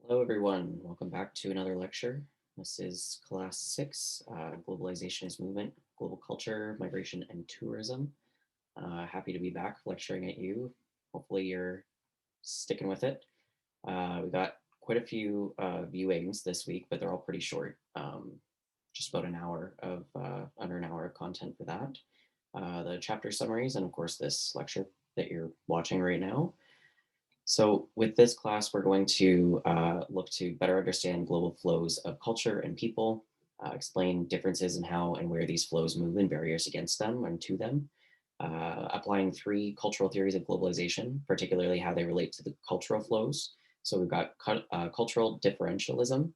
Hello, everyone. Welcome back to another lecture. This is class 6, Globalization is Movement, Global Culture, Migration, and Tourism. Happy to be back lecturing at you. Hopefully you're sticking with it. We got quite a few viewings this week, but they're all pretty short. Just about under an hour of content for that. The chapter summaries, and of course this lecture that you're watching right now. So with this class, we're going to look to better understand global flows of culture and people, explain differences in how and where these flows move and barriers against them and to them, applying three cultural theories of globalization, particularly how they relate to the cultural flows. So we've got cultural differentialism,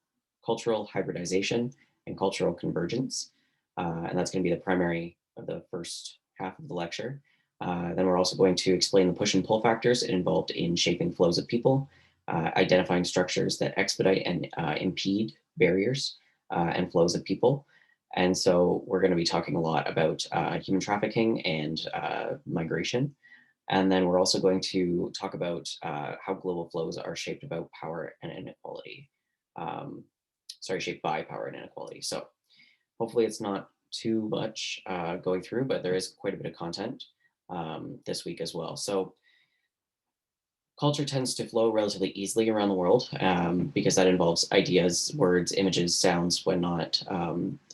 cultural hybridization, and cultural convergence. And that's going to be the primary of the first half of the lecture. Then we're also going to explain the push and pull factors involved in shaping flows of people, identifying structures that expedite and impede barriers and flows of people. And so we're going to be talking a lot about human trafficking and migration. And then we're also going to talk about how global flows are shaped about power and inequality. Shaped by power and inequality. So hopefully it's not too much going through, but there is quite a bit of content this week as well. So culture tends to flow relatively easily around the world because that involves ideas, words, images, sounds, whatnot.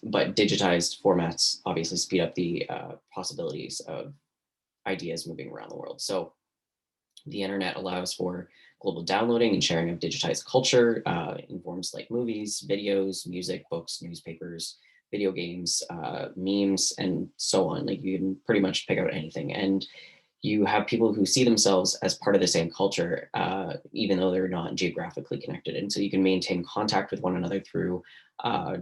But digitized formats obviously speed up the possibilities of ideas moving around the world. So the internet allows for global downloading and sharing of digitized culture in forms like movies, videos, music, books, newspapers, video games, memes, and so on. Like you can pretty much pick out anything. And you have people who see themselves as part of the same culture, even though they're not geographically connected. And so you can maintain contact with one another through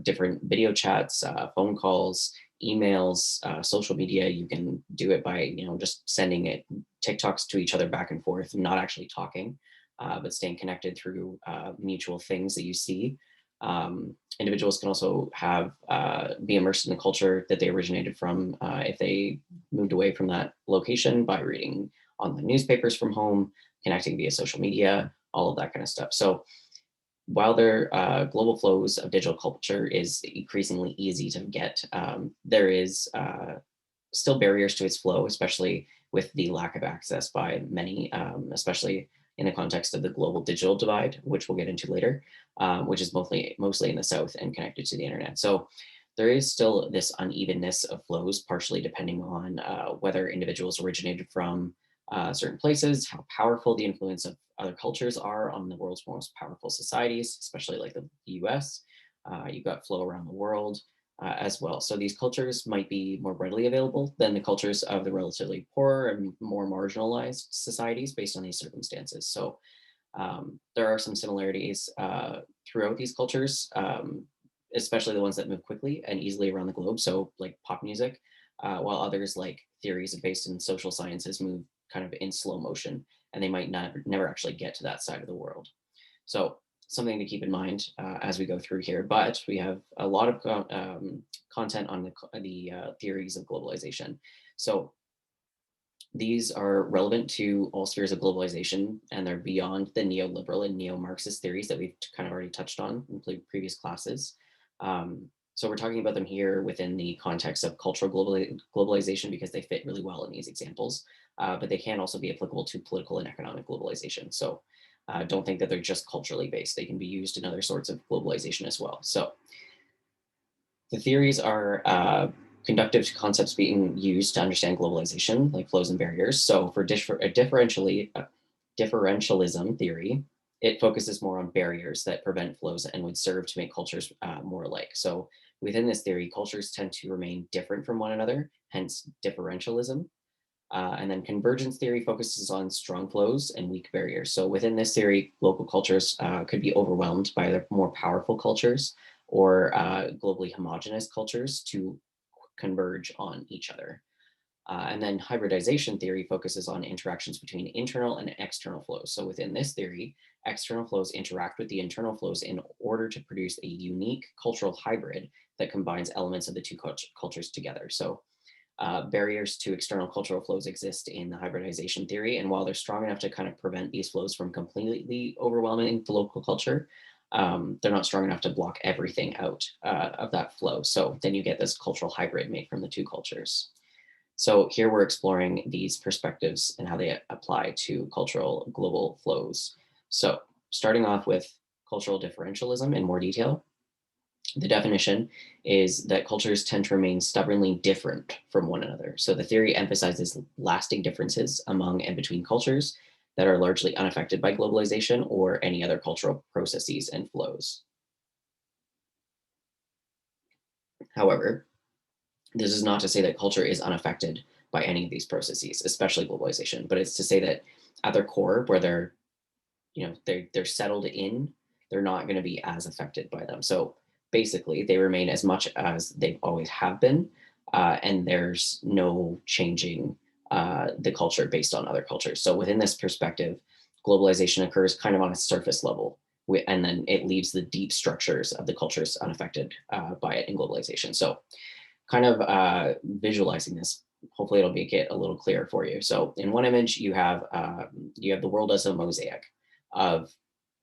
different video chats, phone calls, emails, social media. You can do it by, just sending it TikToks to each other back and forth, not actually talking, but staying connected through mutual things that you see. Individuals can also have be immersed in the culture that they originated from if they moved away from that location by reading online newspapers from home, connecting via social media, all of that kind of stuff. So while their global flows of digital culture is increasingly easy to get, there is still barriers to its flow, especially with the lack of access by many, especially in the context of the global digital divide, which we'll get into later, which is mostly in the South and connected to the internet. So there is still this unevenness of flows, partially depending on whether individuals originated from certain places, how powerful the influence of other cultures are on the world's most powerful societies, especially like the US. You've got flow around the world as well. So these cultures might be more readily available than the cultures of the relatively poorer and more marginalized societies based on these circumstances. So there are some similarities throughout these cultures, especially the ones that move quickly and easily around the globe. So like pop music, while others like theories based in social sciences move kind of in slow motion, and they might never actually get to that side of the world. So something to keep in mind as we go through here. But we have a lot of content on the theories of globalization. So these are relevant to all spheres of globalization, and they're beyond the neoliberal and neo-Marxist theories that we've kind of already touched on in previous classes. So we're talking about them here within the context of cultural globalization because they fit really well in these examples, but they can also be applicable to political and economic globalization. So don't think that they're just culturally based. They can be used in other sorts of globalization as well. So the theories are conductive to concepts being used to understand globalization, like flows and barriers. So for differentialism theory, it focuses more on barriers that prevent flows and would serve to make cultures more alike. So within this theory, cultures tend to remain different from one another, hence differentialism. And then convergence theory focuses on strong flows and weak barriers. So within this theory, local cultures could be overwhelmed by the more powerful cultures or globally homogenous cultures to converge on each other. And then hybridization theory focuses on interactions between internal and external flows. So within this theory, external flows interact with the internal flows in order to produce a unique cultural hybrid that combines elements of the two cultures together. So Barriers to external cultural flows exist in the hybridization theory, and while they're strong enough to kind of prevent these flows from completely overwhelming the local culture, they're not strong enough to block everything out of that flow. So then you get this cultural hybrid made from the two cultures. So here we're exploring these perspectives and how they apply to cultural global flows. So starting off with cultural differentialism in more detail, the definition is that cultures tend to remain stubbornly different from one another. So the theory emphasizes lasting differences among and between cultures that are largely unaffected by globalization or any other cultural processes and flows. However, this is not to say that culture is unaffected by any of these processes, especially globalization, but it's to say that at their core, where they're settled in, they're not going to be as affected by them. So basically, they remain as much as they've always have been, and there's no changing the culture based on other cultures. So within this perspective, globalization occurs kind of on a surface level, and then it leaves the deep structures of the cultures unaffected by it in globalization. So kind of visualizing this, hopefully it'll make it a little clearer for you. So in one image, you have the world as a mosaic of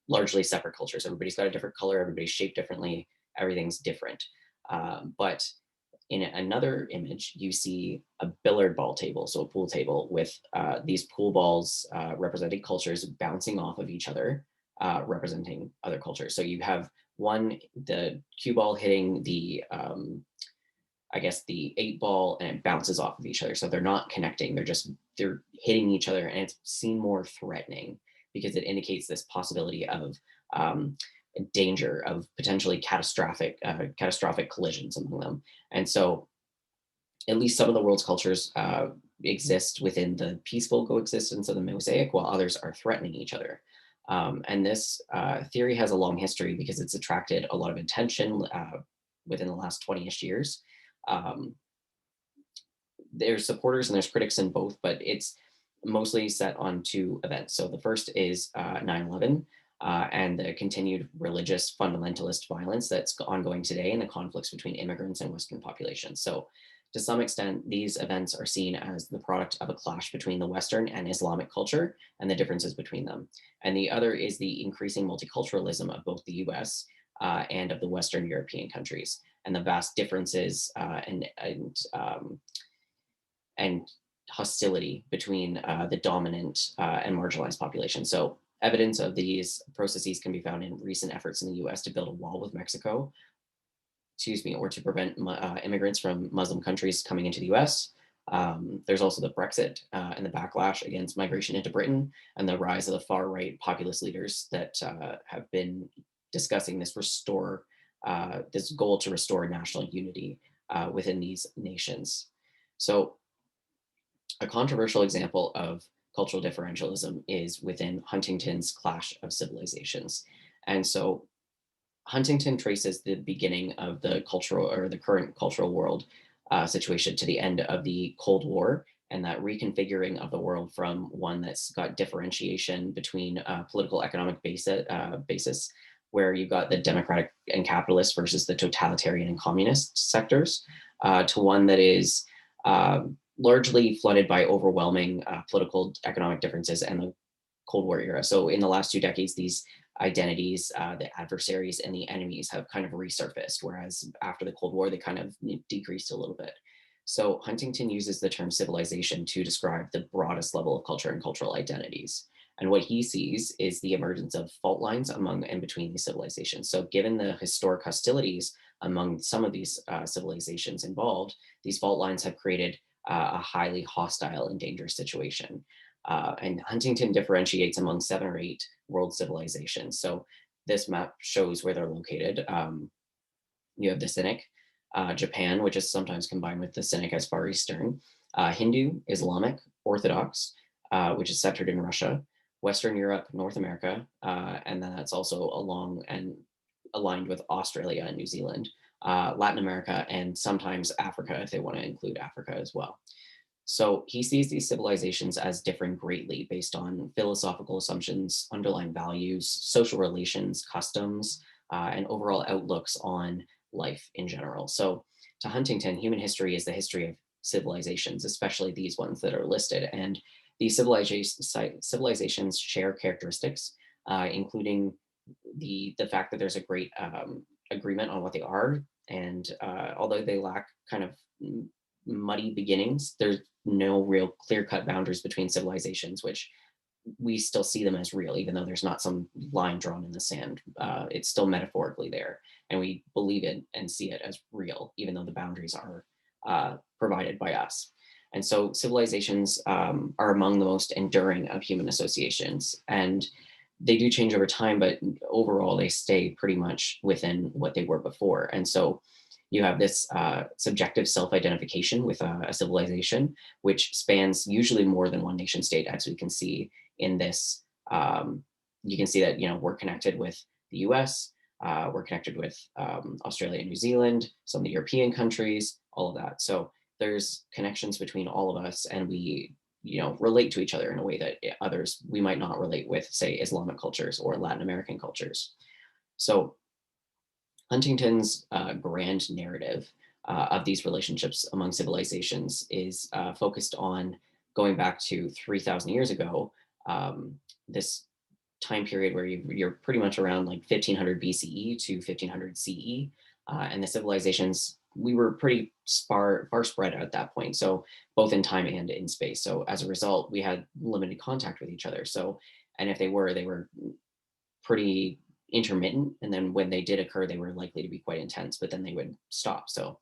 largely separate cultures. Everybody's got a different color, everybody's shaped differently, everything's different. But in another image, you see a billiard ball table, so a pool table with these pool balls representing cultures bouncing off of each other, representing other cultures. So you have the cue ball hitting I guess the eight ball, and it bounces off of each other. So they're not connecting. They're hitting each other, and it's seen more threatening because it indicates this possibility of danger of potentially catastrophic collisions among them. And so at least some of the world's cultures exist within the peaceful coexistence of the mosaic, while others are threatening each other. And this theory has a long history because it's attracted a lot of attention within the last 20-ish years. Um, there's supporters and there's critics in both, but it's mostly set on two events. So the first is 9/11 and the continued religious fundamentalist violence that's ongoing today and the conflicts between immigrants and Western populations. So to some extent, these events are seen as the product of a clash between the Western and Islamic culture and the differences between them. And the other is the increasing multiculturalism of both the US and of the Western European countries, and the vast differences and hostility between the dominant and marginalized population. So evidence of these processes can be found in recent efforts in the US to build a wall with Mexico, or to prevent immigrants from Muslim countries coming into the US. There's also the Brexit and the backlash against migration into Britain, and the rise of the far right populist leaders that have been discussing this goal to restore national unity within these nations. So a controversial example of cultural differentialism is within Huntington's Clash of Civilizations. And so Huntington traces the beginning of the cultural or the current cultural world situation to the end of the Cold War, and that reconfiguring of the world from one that's got differentiation between political economic basis, where you've got the democratic and capitalist versus the totalitarian and communist sectors, to one that is largely flooded by overwhelming political economic differences and the Cold War era. So in the last 2 decades, these identities, the adversaries and the enemies have kind of resurfaced, whereas after the Cold War, they kind of decreased a little bit. So Huntington uses the term civilization to describe the broadest level of culture and cultural identities. And what he sees is the emergence of fault lines among and between these civilizations. So given the historic hostilities among some of these civilizations involved, these fault lines have created a highly hostile and dangerous situation. And Huntington differentiates among 7 or 8 world civilizations. So this map shows where they're located. You have the Cynic, Japan, which is sometimes combined with the Cynic as Far Eastern, Hindu, Islamic, Orthodox, which is centered in Russia, Western Europe, North America, and then that's also along and aligned with Australia and New Zealand, Latin America, and sometimes Africa, if they want to include Africa as well. So he sees these civilizations as differing greatly based on philosophical assumptions, underlying values, social relations, customs, and overall outlooks on life in general. So to Huntington, human history is the history of civilizations, especially these ones that are listed. And these civilizations share characteristics, including the fact that there's a great agreement on what they are. And although they lack kind of muddy beginnings, there's no real clear-cut boundaries between civilizations, which we still see them as real, even though there's not some line drawn in the sand. It's still metaphorically there, and we believe it and see it as real, even though the boundaries are provided by us. And so civilizations are among the most enduring of human associations, and they do change over time, but overall they stay pretty much within what they were before. And so you have this subjective self-identification with a civilization, which spans usually more than one nation state, as we can see in this. You can see that, we're connected with the US, we're connected with Australia and New Zealand, some of the European countries, all of that. So there's connections between all of us, and we relate to each other in a way that others we might not relate with, say, Islamic cultures or Latin American cultures. So Huntington's grand narrative of these relationships among civilizations is focused on going back to 3,000 years ago, this time period where you're pretty much around like 1500 BCE to 1500 CE. And the civilizations, we were pretty far spread at that point. So both in time and in space. So as a result, we had limited contact with each other. So, and if they were pretty intermittent. And then when they did occur, they were likely to be quite intense, but then they would stop. So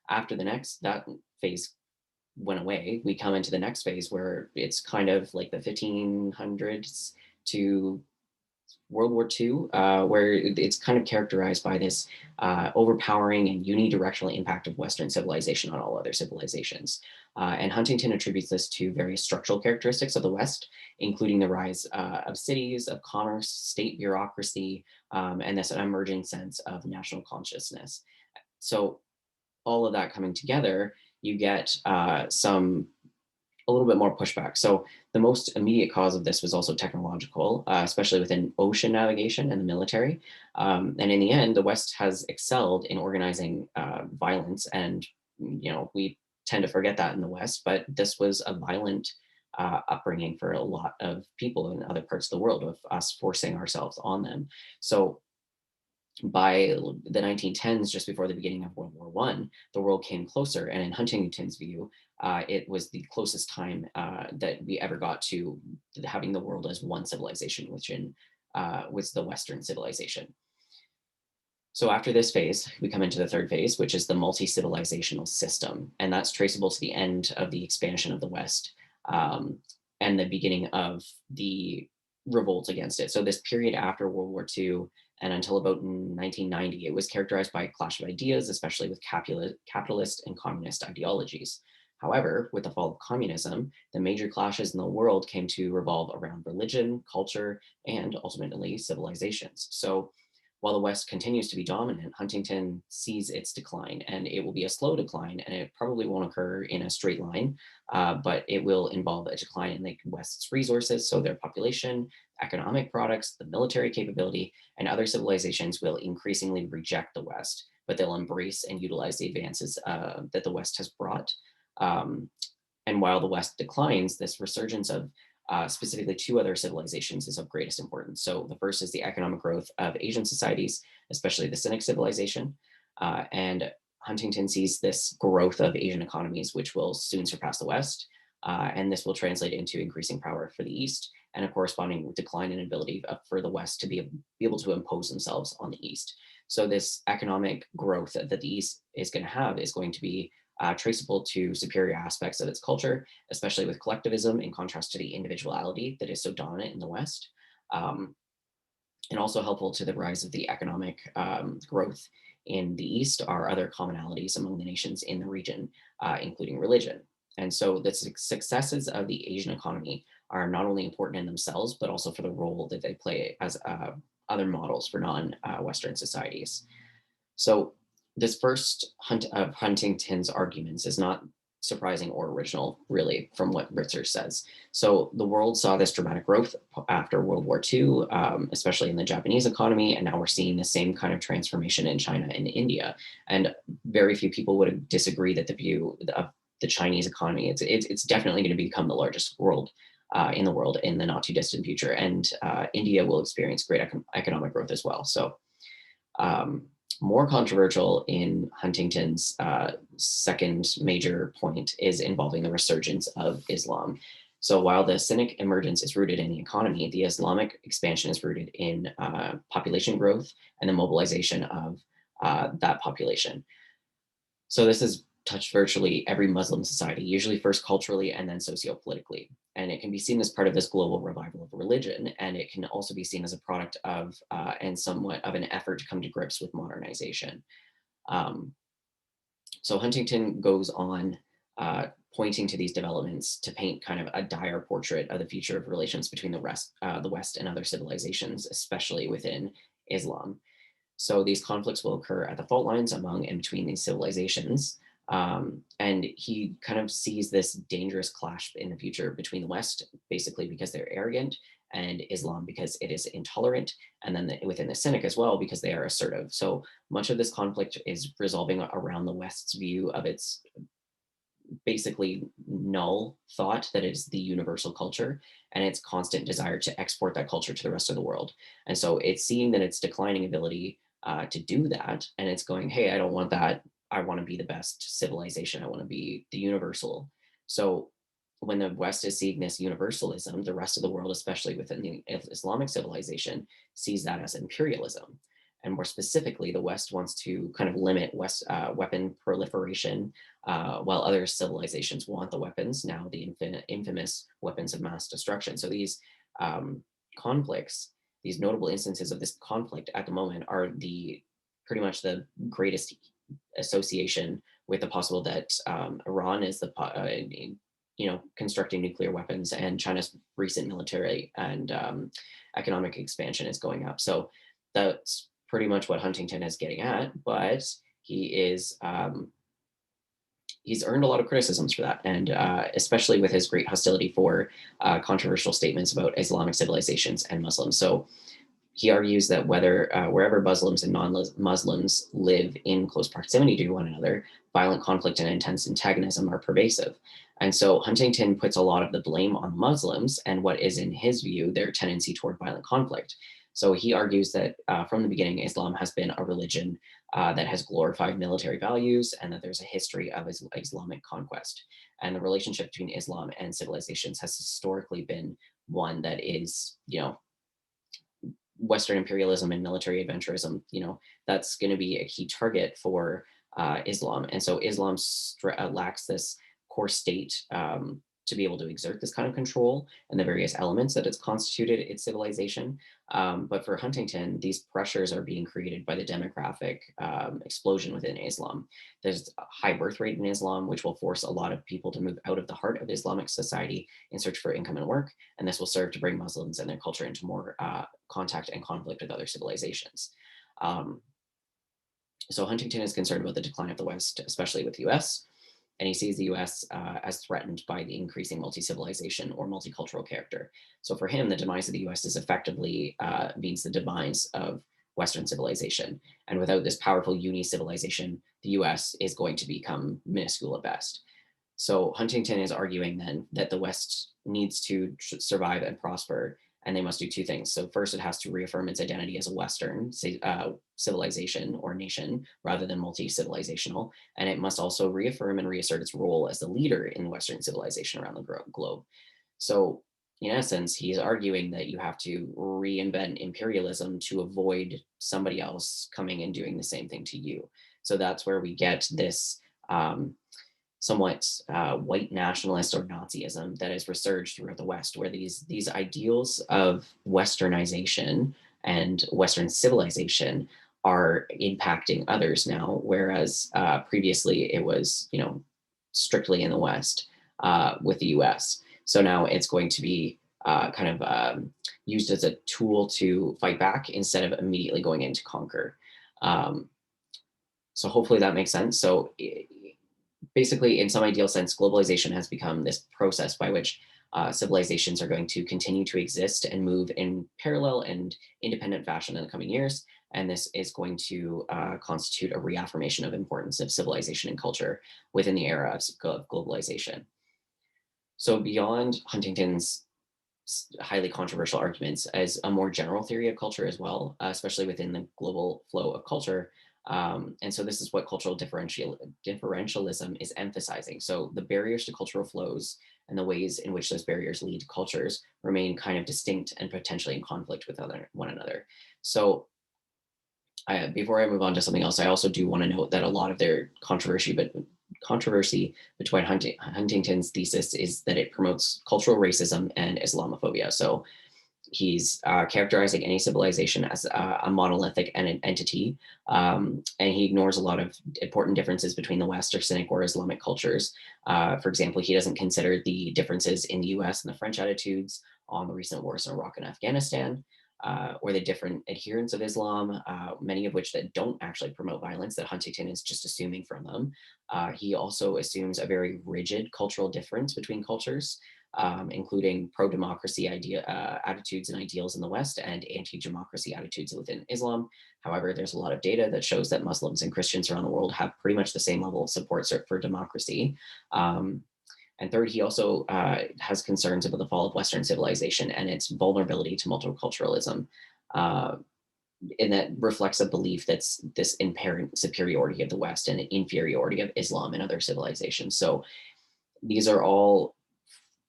after that phase went away, we come into the next phase where it's kind of like the 1500s to World War II, where it's kind of characterized by this overpowering and unidirectional impact of Western civilization on all other civilizations. And Huntington attributes this to various structural characteristics of the West, including the rise of cities, of commerce, state bureaucracy, and this emerging sense of national consciousness. So all of that coming together, you get a little bit more pushback. So the most immediate cause of this was also technological, especially within ocean navigation and the military. And in the end, the West has excelled in organizing violence. And, we tend to forget that in the West, but this was a violent upbringing for a lot of people in other parts of the world, of us forcing ourselves on them. So by the 1910s, just before the beginning of World War I, the world came closer. And in Huntington's view, it was the closest time that we ever got to having the world as one civilization, which was the Western civilization. So after this phase, we come into the third phase, which is the multi-civilizational system. And that's traceable to the end of the expansion of the West and the beginning of the revolt against it. So this period after World War II and until about 1990, it was characterized by a clash of ideas, especially with capitalist and communist ideologies. However, with the fall of communism, the major clashes in the world came to revolve around religion, culture, and ultimately civilizations. So while the West continues to be dominant, Huntington sees its decline, and it will be a slow decline, and it probably won't occur in a straight line, but it will involve a decline in the West's resources, so their population, economic products, the military capability, and other civilizations will increasingly reject the West, but they'll embrace and utilize the advances that the West has brought. And while the West declines, this resurgence of specifically two other civilizations is of greatest importance. So the first is the economic growth of Asian societies, especially the Sinic civilization. And Huntington sees this growth of Asian economies, which will soon surpass the West. And this will translate into increasing power for the East and a corresponding decline in ability for the West to be able to impose themselves on the East. So this economic growth that the East is going to have is going to be traceable to superior aspects of its culture, especially with collectivism in contrast to the individuality that is so dominant in the West, and also helpful to the rise of the economic growth in the East are other commonalities among the nations in the region, including religion. And so the successes of the Asian economy are not only important in themselves, but also for the role that they play as other models for non-Western societies. So this first of Huntington's arguments is not surprising or original, really, from what research says. So the world saw this dramatic growth after World War II, especially in the Japanese economy, and now we're seeing the same kind of transformation in China and India. And very few people would disagree that the view of the Chinese economy. It's definitely going to become the largest in the world in the not too distant future, and India will experience great economic growth as well. So um, more controversial in Huntington's second major point is involving the resurgence of Islam. So while the Cynic emergence is rooted in the economy, the Islamic expansion is rooted in population growth and the mobilization of that population. So this has touched virtually every Muslim society, usually first culturally and then socio-politically. And it can be seen as part of this global revival of religion. And it can also be seen as a product of and somewhat of an effort to come to grips with modernization. Um, so Huntington goes on pointing to these developments to paint kind of a dire portrait of the future of relations between the West and other civilizations, especially within Islam. So these conflicts will occur at the fault lines among and between these civilizations. And he kind of sees this dangerous clash in the future between the West, basically because they're arrogant, and Islam because it is intolerant, and then within the Cynic as well because they are assertive. So much of this conflict is resolving around the West's view of its basically null thought that is the universal culture and its constant desire to export that culture to the rest of the world. And so it's seeing that its declining ability to do that, and it's going, hey, I don't want that. I want to be the best civilization. I want to be the universal. So when the West is seeing this universalism, the rest of the world, especially within the Islamic civilization, sees that as imperialism. And more specifically, the West wants to kind of limit weapon proliferation, while other civilizations want the weapons, now the infamous weapons of mass destruction. So these conflicts, these notable instances of this conflict at the moment are pretty much the greatest association with the possible that Iran is constructing nuclear weapons, and China's recent military and economic expansion is going up. So that's pretty much what Huntington is getting at, but he's earned a lot of criticisms for that, and especially with his great hostility for controversial statements about Islamic civilizations and Muslims. So he argues that wherever Muslims and non-Muslims live in close proximity to one another, violent conflict and intense antagonism are pervasive. And so Huntington puts a lot of the blame on Muslims and what is, in his view, their tendency toward violent conflict. So he argues that from the beginning, Islam has been a religion that has glorified military values, and that there's a history of Islamic conquest. And the relationship between Islam and civilizations has historically been one that is, Western imperialism and military adventurism, that's going to be a key target for Islam. And so Islam lacks this core state to be able to exert this kind of control and the various elements that it's constituted its civilization. But for Huntington, these pressures are being created by the demographic explosion within Islam. There's a high birth rate in Islam, which will force a lot of people to move out of the heart of Islamic society in search for income and work. And this will serve to bring Muslims and their culture into more contact and conflict with other civilizations. So Huntington is concerned about the decline of the West, especially with the US. And he sees the US as threatened by the increasing multi-civilization or multicultural character. So for him, the demise of the US is effectively means the demise of Western civilization. And without this powerful uni-civilization, the US is going to become minuscule at best. So Huntington is arguing then that the West needs to survive and prosper, and they must do two things. So first, it has to reaffirm its identity as a Western civilization or nation rather than multi-civilizational. And it must also reaffirm and reassert its role as the leader in Western civilization around the globe. So in essence, he's arguing that you have to reinvent imperialism to avoid somebody else coming and doing the same thing to you. So that's where we get this somewhat white nationalist or Nazism that has resurged throughout the West, where these ideals of Westernization and Western civilization are impacting others now, whereas previously it was, strictly in the West with the US. So now it's going to be used as a tool to fight back instead of immediately going in to conquer. So hopefully that makes sense. So basically, in some ideal sense, globalization has become this process by which civilizations are going to continue to exist and move in parallel and independent fashion in the coming years. and this is going to constitute a reaffirmation of importance of civilization and culture within the era of globalization. So beyond Huntington's highly controversial arguments as a more general theory of culture as well, especially within the global flow of culture. And so this is what cultural differentialism is emphasizing. So the barriers to cultural flows and the ways in which those barriers lead to cultures remain kind of distinct and potentially in conflict with one another. So before I move on to something else, I also do want to note that a lot of their controversy between Huntington's thesis is that it promotes cultural racism and Islamophobia. So he's characterizing any civilization as a monolithic and an entity, and he ignores a lot of important differences between the West or Cynic or Islamic cultures. For example, he doesn't consider the differences in the US and the French attitudes on the recent wars in Iraq and Afghanistan, or the different adherents of Islam, many of which that don't actually promote violence, that Huntington is just assuming from them. He also assumes a very rigid cultural difference between cultures, including pro-democracy attitudes and ideals in the West and anti-democracy attitudes within Islam. However, there's a lot of data that shows that Muslims and Christians around the world have pretty much the same level of support for democracy. And third, he also has concerns about the fall of Western civilization and its vulnerability to multiculturalism. And that reflects a belief that's this inherent superiority of the West and inferiority of Islam and other civilizations. So these are all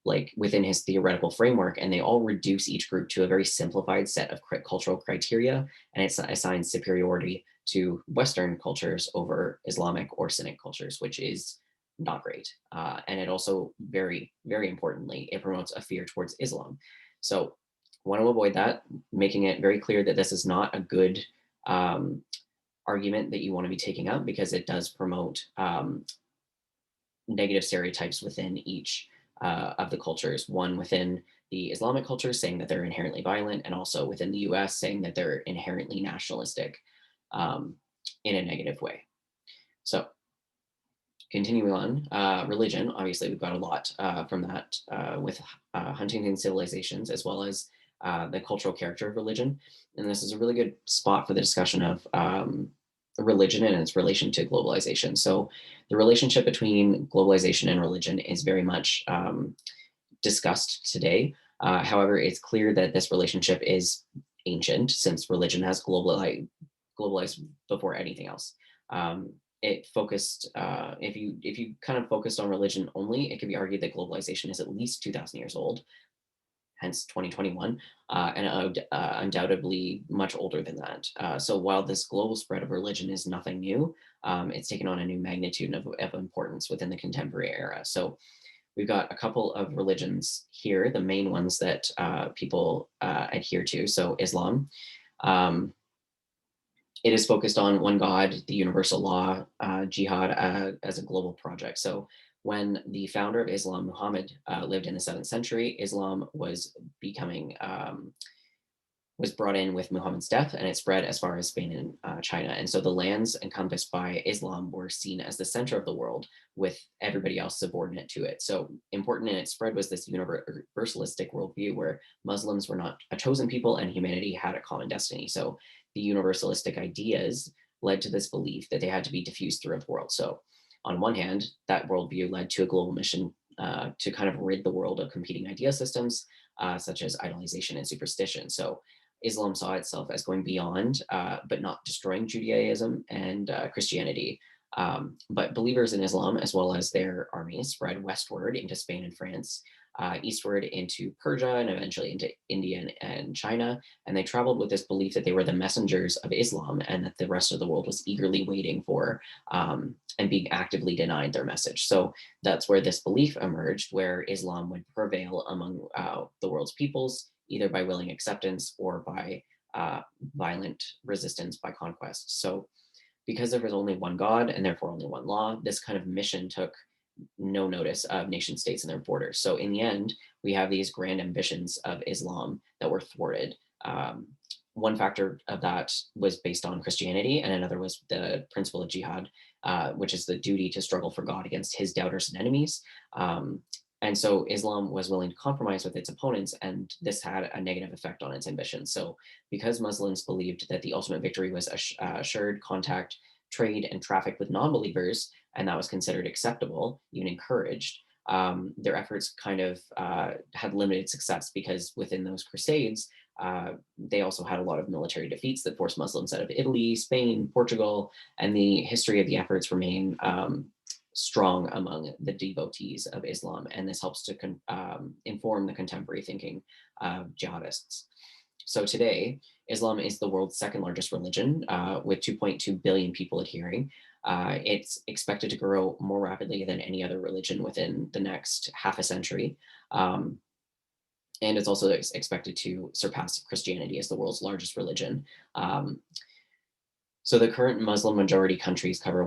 like within his theoretical framework, and they all reduce each group to a very simplified set of cultural criteria, and it assigns superiority to Western cultures over Islamic or Cynic cultures, which is not great. And it also very, very importantly, it promotes a fear towards Islam. So want to avoid that, making it very clear that this is not a good argument that you want to be taking up, because it does promote negative stereotypes within each of the cultures. One within the Islamic culture saying that they're inherently violent, and also within the US saying that they're inherently nationalistic in a negative way. So continuing on, religion, obviously we've got a lot from that with Huntington civilizations, as well as the cultural character of religion. And this is a really good spot for the discussion of religion and its relation to globalization. So the relationship between globalization and religion is very much discussed today. However, it's clear that this relationship is ancient, since religion has globalized before anything else. It focused, if you kind of focused on religion only, it could be argued that globalization is at least 2,000 years old, hence 2021, and undoubtedly much older than that. So while this global spread of religion is nothing new, it's taken on a new magnitude of importance within the contemporary era. So we've got a couple of religions here, the main ones that people adhere to. So Islam. It is focused on one God, the universal law, jihad as a global project. So when the founder of Islam, Muhammad, lived in the 7th century, Islam was brought in with Muhammad's death, and it spread as far as Spain and China. And so the lands encompassed by Islam were seen as the center of the world, with everybody else subordinate to it. So important in its spread was this universalistic worldview where Muslims were not a chosen people and humanity had a common destiny. So the universalistic ideas led to this belief that they had to be diffused throughout the world. So on one hand, that worldview led to a global mission to kind of rid the world of competing idea systems, such as idolization and superstition. So Islam saw itself as going beyond, but not destroying Judaism and Christianity. But believers in Islam, as well as their armies, spread westward into Spain and France, eastward into Persia, and eventually into India and China. And they traveled with this belief that they were the messengers of Islam, and that the rest of the world was eagerly waiting for and being actively denied their message. So that's where this belief emerged, where Islam would prevail among the world's peoples, either by willing acceptance or by violent resistance by conquest. So because there was only one God and therefore only one law, this kind of mission took no notice of nation states and their borders. So in the end, we have these grand ambitions of Islam that were thwarted. One factor of that was based on Christianity, and another was the principle of jihad, which is the duty to struggle for God against his doubters and enemies. And so Islam was willing to compromise with its opponents, and this had a negative effect on its ambitions. So, because Muslims believed that the ultimate victory was assured contact, trade, and traffic with non believers, and that was considered acceptable, even encouraged, their efforts kind of had limited success because within those crusades, they also had a lot of military defeats that forced Muslims out of Italy, Spain, Portugal, and the history of the efforts remain strong among the devotees of Islam, and this helps to inform the contemporary thinking of jihadists. So today, Islam is the world's second largest religion, with 2.2 billion people adhering. It's expected to grow more rapidly than any other religion within the next half a century. Um, and it's also expected to surpass Christianity as the world's largest religion. So the current Muslim majority countries cover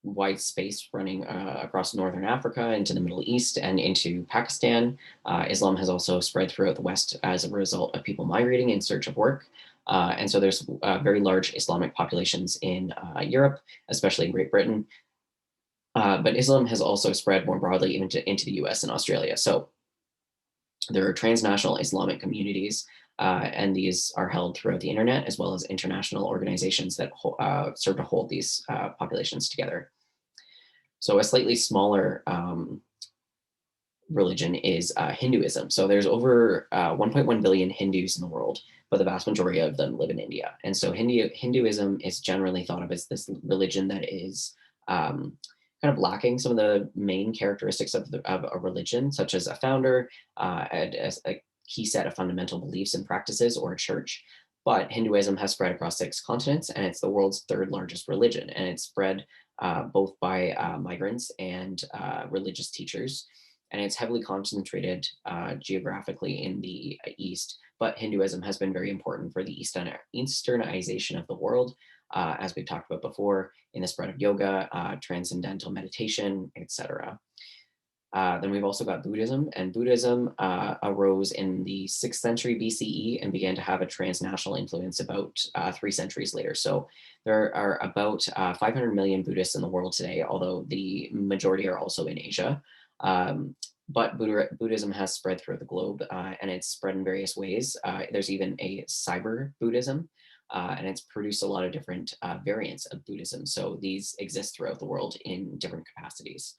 wide space running across northern Africa into the Middle East and into Pakistan. Islam has also spread throughout the West as a result of people migrating in search of work. And so there's very large Islamic populations in Europe, especially in Great Britain. But Islam has also spread more broadly into the US and Australia. So there are transnational Islamic communities, and these are held throughout the internet, as well as international organizations that serve to hold these populations together. So a slightly smaller religion is Hinduism. So there's over 1.1 billion Hindus in the world, but the vast majority of them live in India. And so Hinduism is generally thought of as this religion that is kind of lacking some of the main characteristics of a religion, such as a founder, a key set of fundamental beliefs and practices, or a church. But Hinduism has spread across 6 continents, and it's the world's third largest religion. And it's spread both by migrants and religious teachers. And it's heavily concentrated geographically in the East. But Hinduism has been very important for the Easternization of the world, as we've talked about before, in the spread of yoga, transcendental meditation, etc. Then we've also got Buddhism, and Buddhism arose in the 6th century BCE and began to have a transnational influence about 3 centuries later. So there are about 500 million Buddhists in the world today, although the majority are also in Asia. But Buddhism has spread throughout the globe, and it's spread in various ways. There's even a cyber Buddhism, and it's produced a lot of different variants of Buddhism. So these exist throughout the world in different capacities.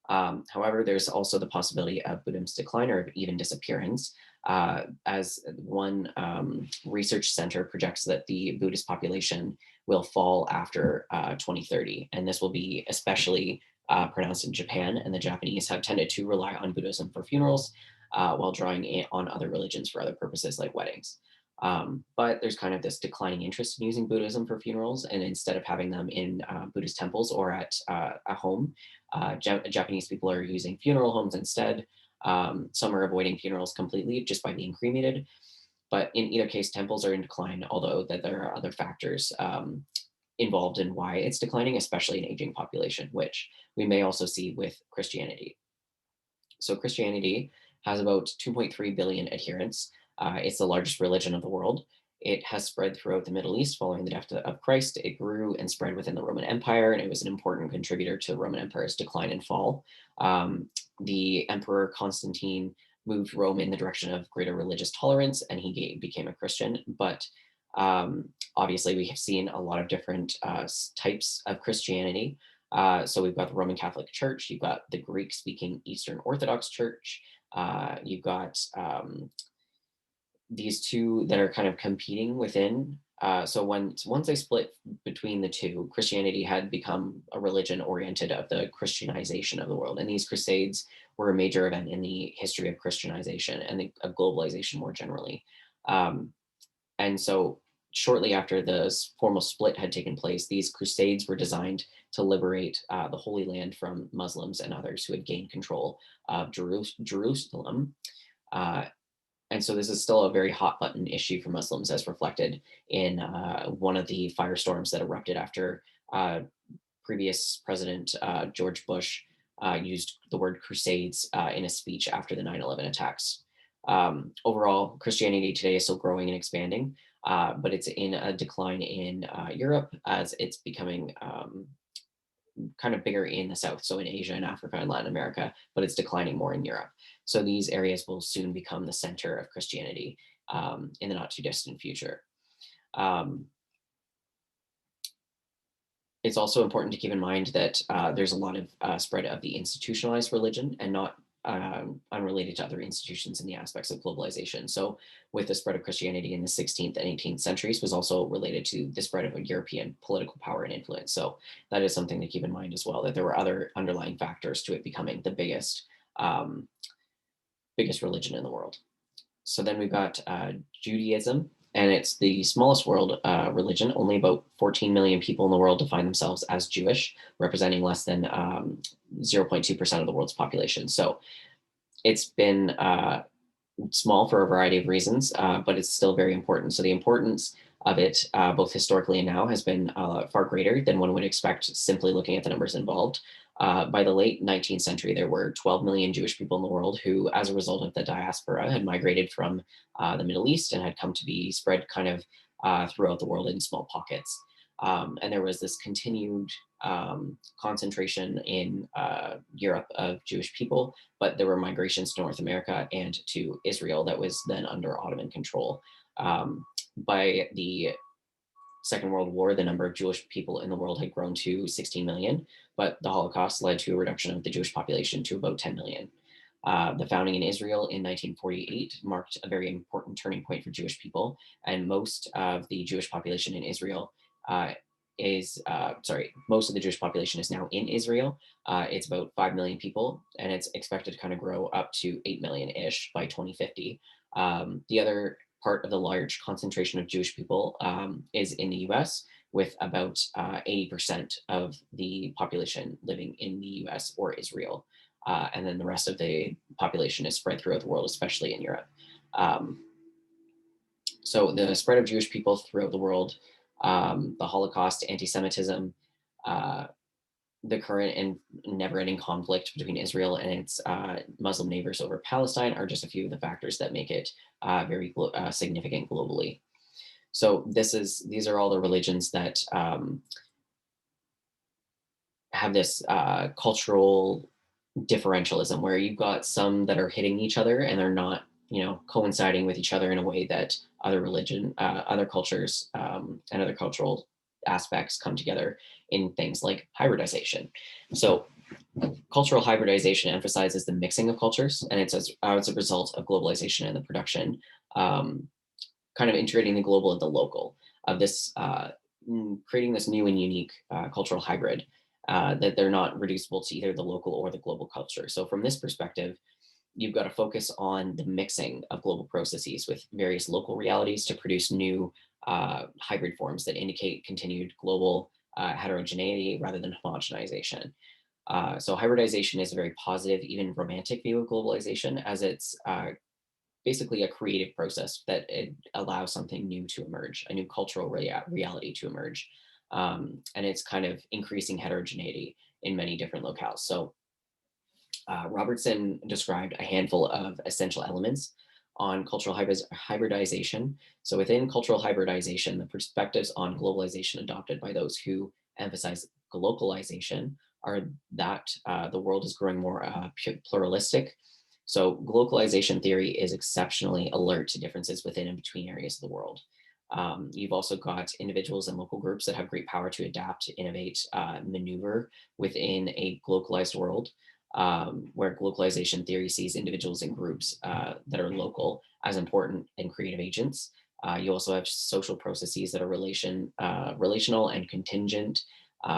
However, there's also the possibility of Buddhism's decline or even disappearance, as one research center projects that the Buddhist population will fall after 2030. And this will be especially pronounced in Japan, and the Japanese have tended to rely on Buddhism for funerals while drawing on other religions for other purposes like weddings. But there's kind of this declining interest in using Buddhism for funerals, and instead of having them in Buddhist temples or at a home, Japanese people are using funeral homes instead. Some are avoiding funerals completely just by being cremated. But in either case, temples are in decline, although that there are other factors involved in why it's declining, especially in aging population, which we may also see with Christianity. So Christianity has about 2.3 billion adherents. It's the largest religion of the world. It has spread throughout the Middle East following the death of Christ. It grew and spread within the Roman Empire, and it was an important contributor to the Roman Empire's decline and fall. The Emperor Constantine moved Rome in the direction of greater religious tolerance, and he became a Christian. But obviously, we have seen a lot of different types of Christianity. So we've got the Roman Catholic Church, you've got the Greek-speaking Eastern Orthodox Church, you've got these two that are kind of competing within. So once they split between the two, Christianity had become a religion oriented of the Christianization of the world, and these crusades were a major event in the history of Christianization and of globalization more generally. And so shortly after the formal split had taken place, these crusades were designed to liberate the Holy Land from Muslims and others who had gained control of Jerusalem. And so this is still a very hot button issue for Muslims, as reflected in one of the firestorms that erupted after previous President George Bush used the word crusades in a speech after the 9/11 attacks. Overall, Christianity today is still growing and expanding, but it's in a decline in Europe as it's becoming kind of bigger in the South, so in Asia and Africa and Latin America, but it's declining more in Europe. So these areas will soon become the center of Christianity in the not too distant future. Um, it's also important to keep in mind that there's a lot of spread of the institutionalized religion and not unrelated to other institutions in the aspects of globalization. So, with the spread of Christianity in the 16th and 18th centuries, was also related to the spread of a European political power and influence. So, that is something to keep in mind as well. That there were other underlying factors to it becoming the um, biggest religion in the world. So then we've got Judaism, and it's the smallest world religion. Only about 14 million people in the world define themselves as Jewish, representing less than 0.2% of the world's population. So it's been small for a variety of reasons, but it's still very important. So the importance of it, both historically and now, has been far greater than one would expect simply looking at the numbers involved. By the late 19th century, there were 12 million Jewish people in the world who, as a result of the diaspora, had migrated from the Middle East and had come to be spread kind of throughout the world in small pockets. And there was this continued concentration in Europe of Jewish people, but there were migrations to North America and to Israel that was then under Ottoman control. By the Second World War, the number of Jewish people in the world had grown to 16 million, but the Holocaust led to a reduction of the Jewish population to about 10 million. The founding in Israel in 1948 marked a very important turning point for Jewish people, and most of the Jewish population in Israel most of the Jewish population is now in Israel. It's about 5 million people, and it's expected to kind of grow up to 8 million ish by 2050. The other part of the large concentration of Jewish people is in the US, with about 80% of the population living in the US or Israel. And then the rest of the population is spread throughout the world, especially in Europe. Um, so the spread of Jewish people throughout the world, the Holocaust, anti-Semitism, uh, the current and never-ending conflict between Israel and its Muslim neighbors over Palestine are just a few of the factors that make it very significant globally. So these are all the religions that have this cultural differentialism where you've got some that are hitting each other and they're not, coinciding with each other in a way that other cultures, and other cultural aspects come together in things like hybridization. So cultural hybridization emphasizes the mixing of cultures, and it's as a result of globalization and the production, um, kind of integrating the global and the local of this, creating this new and unique cultural hybrid that they're not reducible to either the local or the global culture. So from this perspective, you've got to focus on the mixing of global processes with various local realities to produce new hybrid forms that indicate continued global heterogeneity rather than homogenization. So hybridization is a very positive, even romantic view of globalization, as it's basically a creative process that it allows something new to emerge, a new cultural reality to emerge. And it's kind of increasing heterogeneity in many different locales. So Robertson described a handful of essential elements on cultural hybridization. So within cultural hybridization, the perspectives on globalization adopted by those who emphasize globalization are that the world is growing more pluralistic. So globalization theory is exceptionally alert to differences within and between areas of the world. You've also got individuals and local groups that have great power to adapt, innovate, maneuver within a localized world, where globalization theory sees individuals and groups that are local as important and creative agents. You also have social processes that are relational and contingent.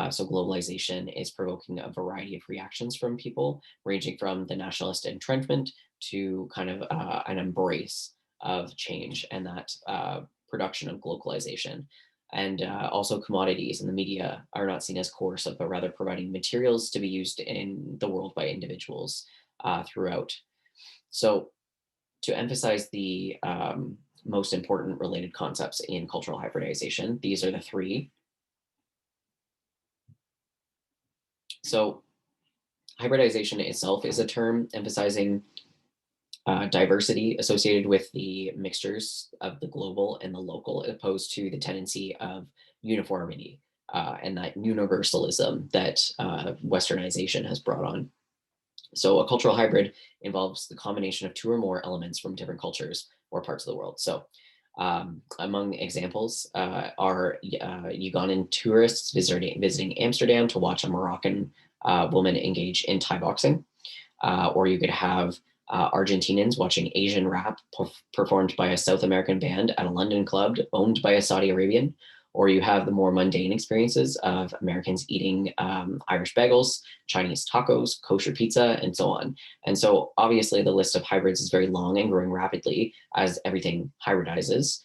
So globalization is provoking a variety of reactions from people, ranging from the nationalist entrenchment to kind of an embrace of change and that production of globalization. And also commodities and the media are not seen as coercive, but rather providing materials to be used in the world by individuals throughout. So to emphasize the most important related concepts in cultural hybridization, these are the three. So hybridization itself is a term emphasizing diversity associated with the mixtures of the global and the local, opposed to the tendency of uniformity and that universalism that Westernization has brought on. So a cultural hybrid involves the combination of two or more elements from different cultures or parts of the world. So among examples are Ugandan tourists visiting Amsterdam to watch a Moroccan woman engage in Thai boxing. Or you could have Argentinians watching Asian rap performed by a South American band at a London club owned by a Saudi Arabian. Or you have the more mundane experiences of Americans eating Irish bagels, Chinese tacos, kosher pizza, and so on. And so obviously the list of hybrids is very long and growing rapidly as everything hybridizes.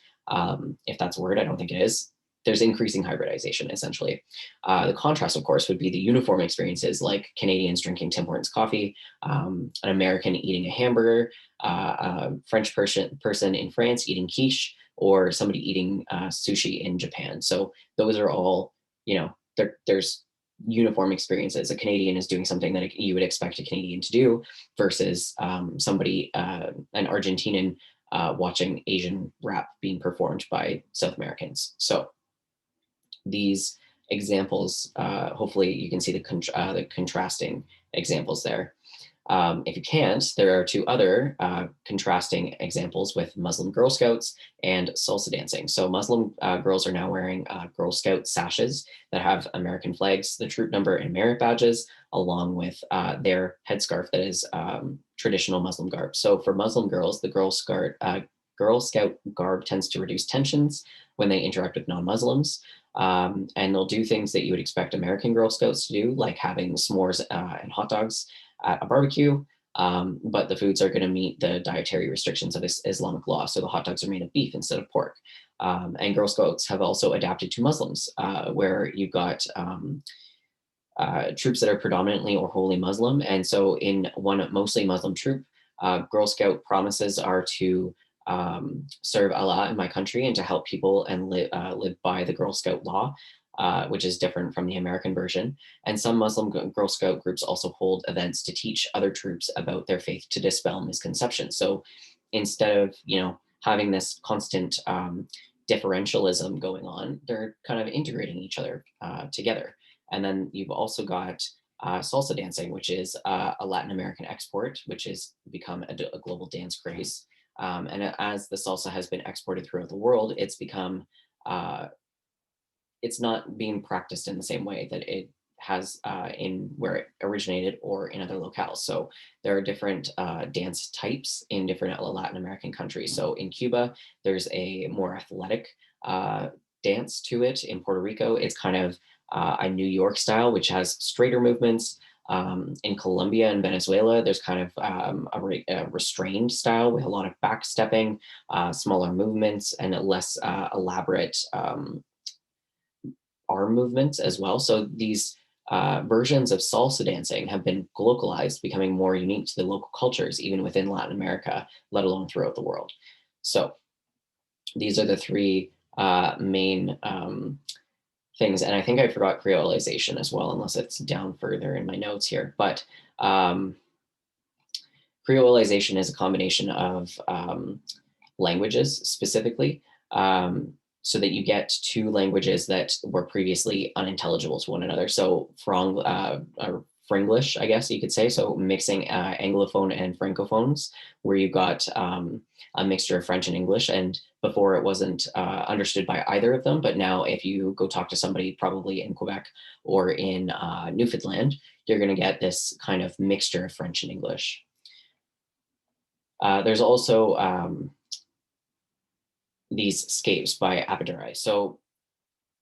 If that's a word, I don't think it is. There's increasing hybridization, essentially. The contrast, of course, would be the uniform experiences like Canadians drinking Tim Hortons coffee, an American eating a hamburger, a French person in France eating quiche, or somebody eating sushi in Japan. So those are all, there's uniform experiences. A Canadian is doing something that you would expect a Canadian to do versus somebody, an Argentinian watching Asian rap being performed by South Americans. So these examples, hopefully you can see the contrasting examples there. If you can't, there are two other contrasting examples with Muslim Girl Scouts and salsa dancing. So Muslim girls are now wearing Girl Scout sashes that have American flags, the troop number, and merit badges, along with their headscarf that is traditional Muslim garb. So for Muslim girls, the Girl Scout garb tends to reduce tensions when they interact with non-Muslims. And they'll do things that you would expect American Girl Scouts to do, like having s'mores and hot dogs at a barbecue, but the foods are going to meet the dietary restrictions of Islamic law. So the hot dogs are made of beef instead of pork. And Girl Scouts have also adapted to Muslims, where you've got troops that are predominantly or wholly Muslim. And so in one mostly Muslim troop, Girl Scout promises are to serve Allah in my country and to help people and live by the Girl Scout law, which is different from the American version. And some Muslim Girl Scout groups also hold events to teach other troops about their faith to dispel misconceptions. So instead of, having this constant differentialism going on, they're kind of integrating each other together. And then you've also got salsa dancing, which is a Latin American export, which has become a global dance craze. And as the salsa has been exported throughout the world, it's become, it's not being practiced in the same way that it has in where it originated or in other locales. So there are different dance types in different Latin American countries. So in Cuba, there's a more athletic dance to it. In Puerto Rico, it's kind of a New York style, which has straighter movements. In Colombia and Venezuela, there's kind of a restrained style with a lot of backstepping, smaller movements, and a less elaborate arm movements as well. So these versions of salsa dancing have been localized, becoming more unique to the local cultures, even within Latin America, let alone throughout the world. So these are the three main things. And I think I forgot creolization as well, unless it's down further in my notes here. But creolization is a combination of languages specifically, so that you get two languages that were previously unintelligible to one another. So Fringlish, I guess you could say. So mixing Anglophone and Francophones, where you got a mixture of French and English. And before it wasn't understood by either of them. But now if you go talk to somebody probably in Quebec or in Newfoundland, you're going to get this kind of mixture of French and English. There's also these scapes by Abadari. So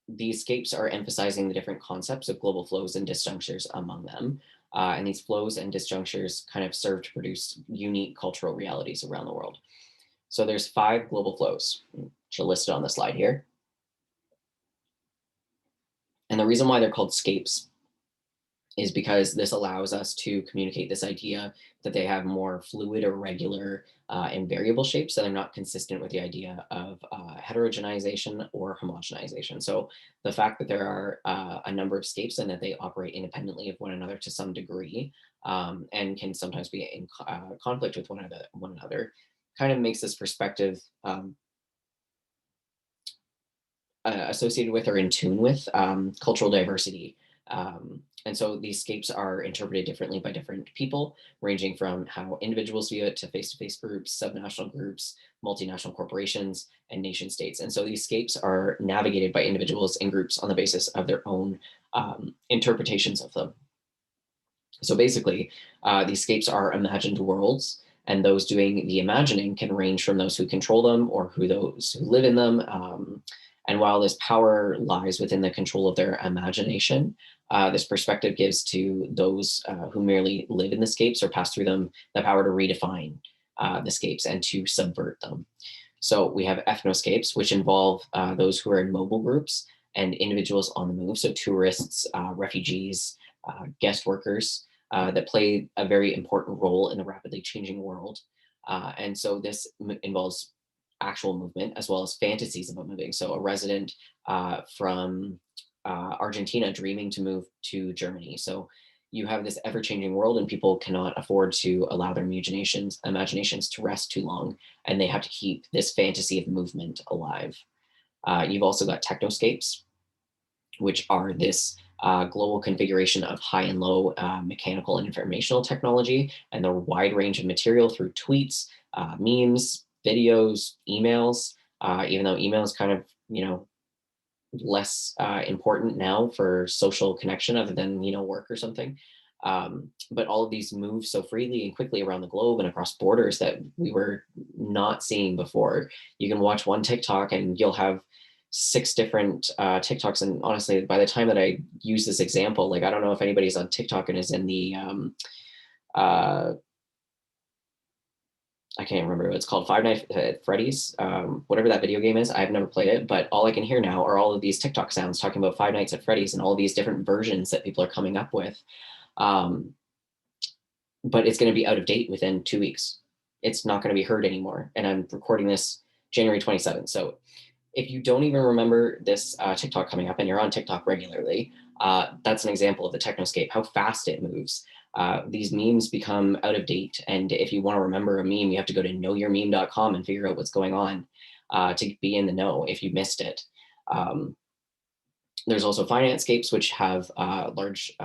these scapes are emphasizing the different concepts of global flows and disjunctures among them. And these flows and disjunctures kind of serve to produce unique cultural realities around the world. So there's 5 global flows, which are listed on the slide here. And the reason why they're called scapes is because this allows us to communicate this idea that they have more fluid or regular and variable shapes, so they're not consistent with the idea of heterogenization or homogenization. So the fact that there are a number of scapes and that they operate independently of one another to some degree and can sometimes be in conflict with one another kind of makes this perspective associated with or in tune with cultural diversity. And so these scapes are interpreted differently by different people, ranging from how individuals view it to face-to-face groups, subnational groups, multinational corporations, and nation states. And so these scapes are navigated by individuals and groups on the basis of their own interpretations of them. So basically, these scapes are imagined worlds, and those doing the imagining can range from those who control them or who those who live in them. And while this power lies within the control of their imagination, this perspective gives to those who merely live in the scapes or pass through them the power to redefine the scapes and to subvert them. So we have ethnoscapes, which involve those who are in mobile groups and individuals on the move. So tourists, refugees, guest workers that play a very important role in the rapidly changing world. And so this involves actual movement as well as fantasies about moving. So a resident from Argentina dreaming to move to Germany. So you have this ever-changing world, and people cannot afford to allow their imaginations to rest too long, and they have to keep this fantasy of movement alive. You've also got technoscapes, which are this global configuration of high and low mechanical and informational technology and the wide range of material through tweets, memes, videos, emails. Even though email is kind of less important now for social connection other than work or something. But all of these move so freely and quickly around the globe and across borders that we were not seeing before. You can watch one TikTok and you'll have six different TikToks. And honestly, by the time that I use this example, like I don't know if anybody's on TikTok and is in the uh, I can't remember what it's called, Five Nights at Freddy's, whatever that video game is. I've never played it, but all I can hear now are all of these TikTok sounds talking about Five Nights at Freddy's and all these different versions that people are coming up with. Um, but it's going to be out of date within 2 weeks. It's not going to be heard anymore. And I'm recording this January 27th. So if you don't even remember this TikTok coming up and you're on TikTok regularly, that's an example of the technoscape, how fast it moves. These memes become out of date. And if you want to remember a meme, you have to go to knowyourmeme.com and figure out what's going on to be in the know if you missed it. There's also financescapes, which have large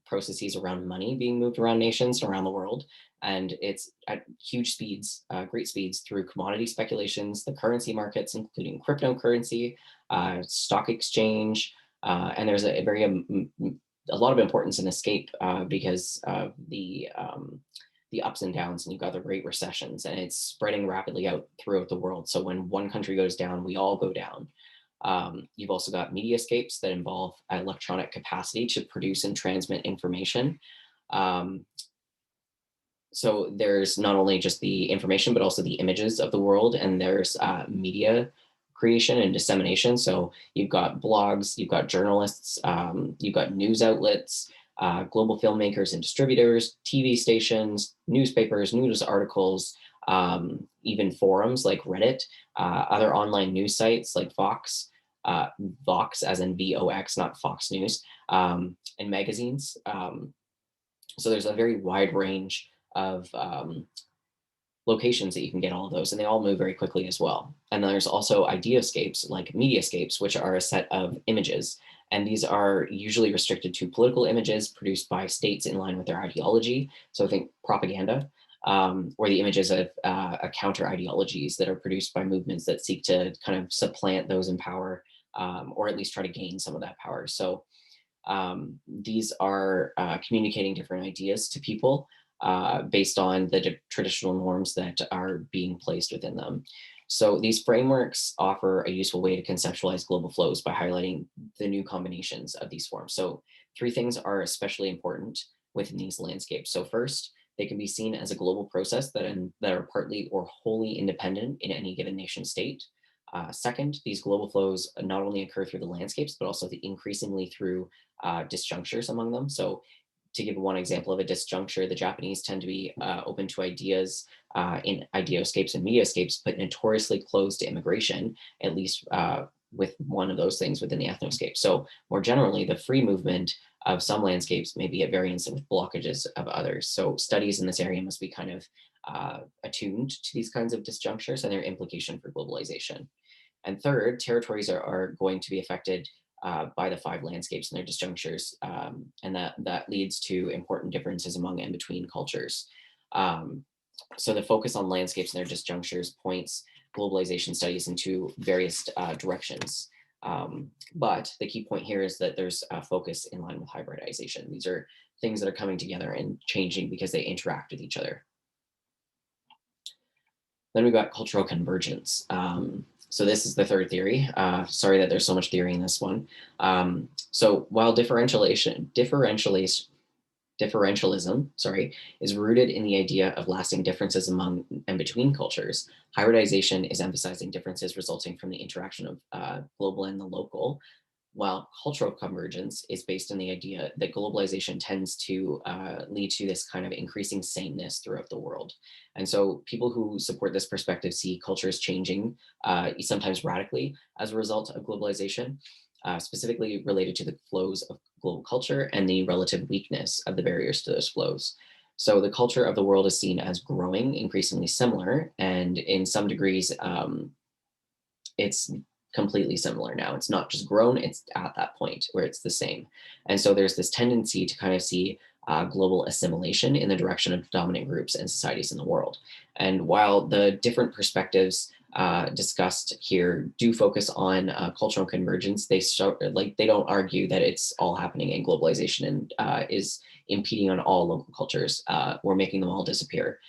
processes around money being moved around nations around the world. And it's at huge speeds, great speeds through commodity speculations, the currency markets, including cryptocurrency, stock exchange. And there's a lot of importance in escape because of the ups and downs, and you've got the great recessions, and it's spreading rapidly out throughout the world. So when one country goes down, we all go down. You've also got mediascapes that involve electronic capacity to produce and transmit information. So there's not only just the information, but also the images of the world, and there's media creation and dissemination. So you've got blogs, you've got journalists, you've got news outlets, global filmmakers and distributors, TV stations, newspapers, news articles, even forums like Reddit, other online news sites like Vox as in VOX, not Fox News, and magazines. So there's a very wide range of locations that you can get all of those, and they all move very quickly as well. And then there's also ideascapes like mediascapes, which are a set of images. And these are usually restricted to political images produced by states in line with their ideology. So think propaganda, or the images of counter ideologies that are produced by movements that seek to kind of supplant those in power, or at least try to gain some of that power. So these are communicating different ideas to people based on the traditional norms that are being placed within them. So these frameworks offer a useful way to conceptualize global flows by highlighting the new combinations of these forms. So three things are especially important within these landscapes. So first, they can be seen as a global process that are partly or wholly independent in any given nation state. Second, these global flows not only occur through the landscapes, but also increasingly through disjunctures among them. So to give one example of a disjuncture, the Japanese tend to be open to ideas in ideoscapes and mediascapes, but notoriously closed to immigration, at least with one of those things within the ethnoscape. So more generally, the free movement of some landscapes may be at variance with blockages of others. So studies in this area must be kind of attuned to these kinds of disjunctures and their implication for globalization. And third, territories are going to be affected by the five landscapes and their disjunctures, and that leads to important differences among and between cultures. Um, so the focus on landscapes and their disjunctures points globalization studies into various directions. But the key point here is that there's a focus in line with hybridization. These are things that are coming together and changing because they interact with each other. Then we've got cultural convergence. So this is the third theory. Sorry that there's so much theory in this one. So while differentialism, sorry, is rooted in the idea of lasting differences among and between cultures, hybridization is emphasizing differences resulting from the interaction of global and the local, while cultural convergence is based on the idea that globalization tends to lead to this kind of increasing sameness throughout the world. And so people who support this perspective see cultures changing, sometimes radically, as a result of globalization, specifically related to the flows of global culture and the relative weakness of the barriers to those flows. So the culture of the world is seen as growing, increasingly similar, and in some degrees, it's completely similar now. It's not just grown, it's at that point where it's the same. And so there's this tendency to kind of see global assimilation in the direction of dominant groups and societies in the world. And while the different perspectives discussed here do focus on cultural convergence, they don't argue that it's all happening in globalization and is impeding on all local cultures or making them all disappear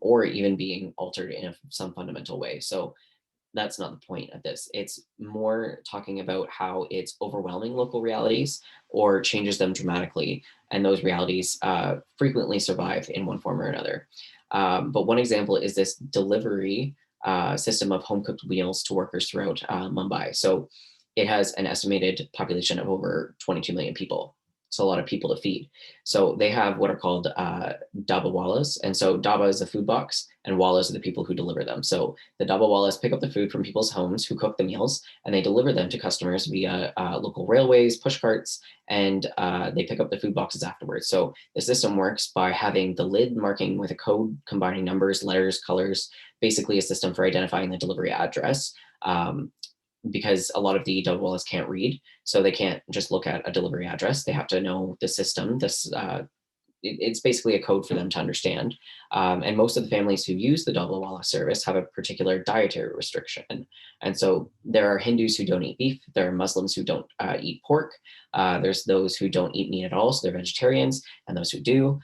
or even being altered in some fundamental way. So that's not the point of this. It's more talking about how it's overwhelming local realities or changes them dramatically. And those realities frequently survive in one form or another. But one example is this delivery system of home cooked meals to workers throughout Mumbai. So it has an estimated population of over 22 million people. It's a lot of people to feed. So they have what are called daba wallas. And so daba is a food box and wallas are the people who deliver them. So the daba wallas pick up the food from people's homes who cook the meals and they deliver them to customers via local railways, push carts, and they pick up the food boxes afterwards. So the system works by having the lid marking with a code combining numbers, letters, colors, basically a system for identifying the delivery address. Because a lot of the double wallas can't read, so they can't just look at a delivery address. They have to know the system. It's basically a code for them to understand. And most of the families who use the double walla service have a particular dietary restriction. And so there are Hindus who don't eat beef. There are Muslims who don't eat pork. There's those who don't eat meat at all, so they're vegetarians, and those who do.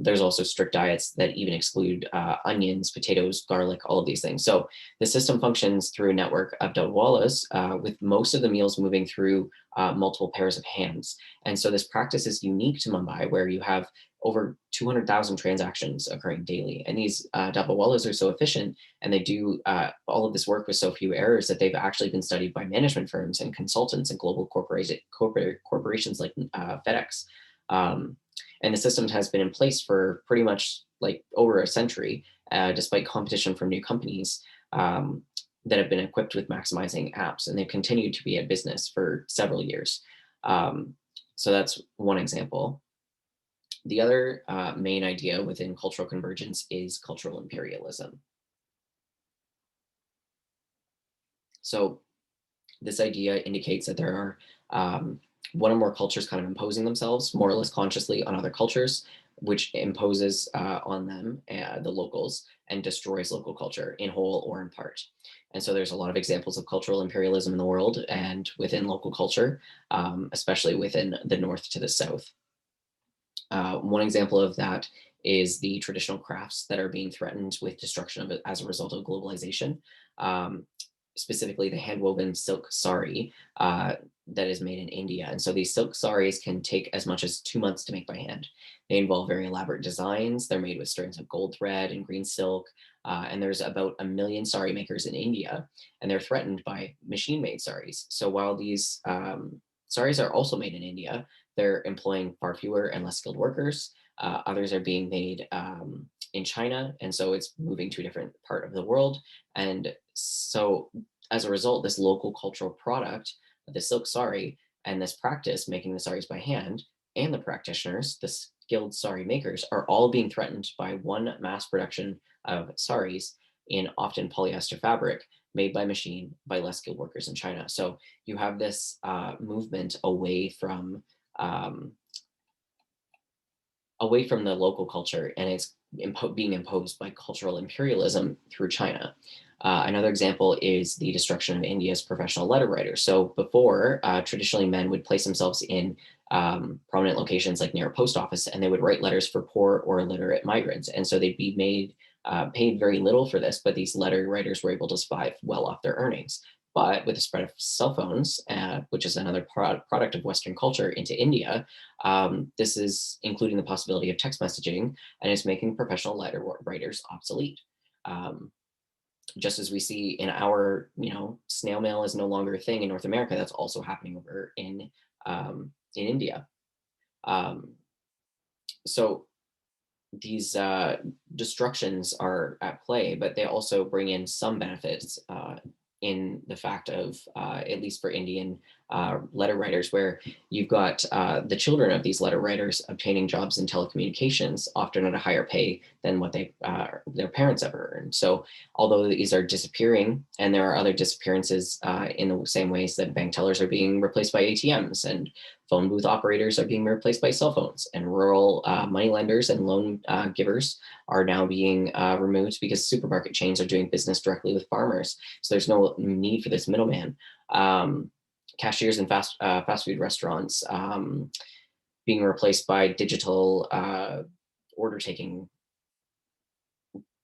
There's also strict diets that even exclude onions, potatoes, garlic, all of these things. So the system functions through a network of dawwalas, with most of the meals moving through multiple pairs of hands. And so this practice is unique to Mumbai, where you have over 200,000 transactions occurring daily. And these dawwalas are so efficient and they do all of this work with so few errors that they've actually been studied by management firms and consultants and global corporations like FedEx. Um, and the system has been in place for pretty much like over a century, despite competition from new companies that have been equipped with maximizing apps, and they've continued to be a business for several years. Um, so that's one example. The other main idea within cultural convergence is cultural imperialism. So this idea indicates that there are one or more cultures kind of imposing themselves more or less consciously on other cultures, which imposes on them, the locals, and destroys local culture in whole or in part. And so there's a lot of examples of cultural imperialism in the world and within local culture, especially within the north to the south. One example of that is the traditional crafts that are being threatened with destruction of it as a result of globalization. Um, Specifically, the hand-woven silk sari that is made in India. And so these silk saris can take as much as 2 months to make by hand. They involve very elaborate designs. They're made with strands of gold thread and green silk. And there's about 1 million sari makers in India, and they're threatened by machine-made saris. So while these saris are also made in India, they're employing far fewer and less skilled workers. Others are being made in China, and so it's moving to a different part of the world. And so, as a result, this local cultural product, the silk sari, and this practice, making the saris by hand, and the practitioners, the skilled sari makers, are all being threatened by one mass production of saris in often polyester fabric made by machine by less skilled workers in China. So you have this movement um, away from the local culture, and it's being imposed by cultural imperialism through China. Another example is the destruction of India's professional letter writers. So before, traditionally men would place themselves in prominent locations like near a post office, and they would write letters for poor or illiterate migrants. And so they'd be paid very little for this, but these letter writers were able to survive well off their earnings. But with the spread of cell phones, which is another product of Western culture into India, this is including the possibility of text messaging, and it's making professional letter writers obsolete. Um, just as we see in our, snail mail is no longer a thing in North America, that's also happening over in India. Um, so these destructions are at play, but they also bring in some benefits in the fact of, at least for Indian letter writers, where you've got the children of these letter writers obtaining jobs in telecommunications, often at a higher pay than what their parents ever earned. So although these are disappearing, and there are other disappearances in the same ways that bank tellers are being replaced by ATMs, and phone booth operators are being replaced by cell phones, and rural money lenders and loan givers are now being removed because supermarket chains are doing business directly with farmers. So there's no need for this middleman. Cashiers in fast food restaurants being replaced by digital order taking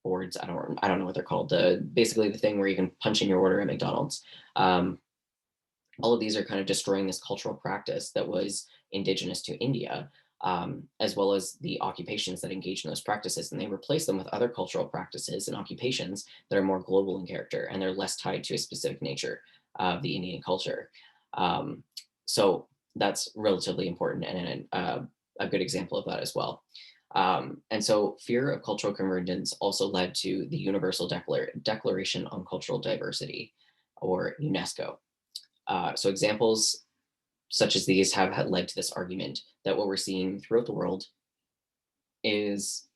boards. I don't know what they're called. Basically the thing where you can punch in your order at McDonald's. All of these are kind of destroying this cultural practice that was indigenous to India, as well as the occupations that engage in those practices. And they replace them with other cultural practices and occupations that are more global in character, and they're less tied to a specific nature of the Indian culture. So that's relatively important, and a good example of that as well. And so fear of cultural convergence also led to the Universal Declaration on Cultural Diversity, or UNESCO. So examples such as these have led to this argument that what we're seeing throughout the world is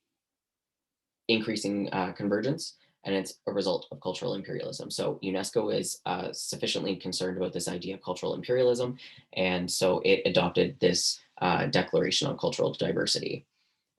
increasing convergence, and it's a result of cultural imperialism. So UNESCO is sufficiently concerned about this idea of cultural imperialism, and so it adopted this Declaration on Cultural Diversity.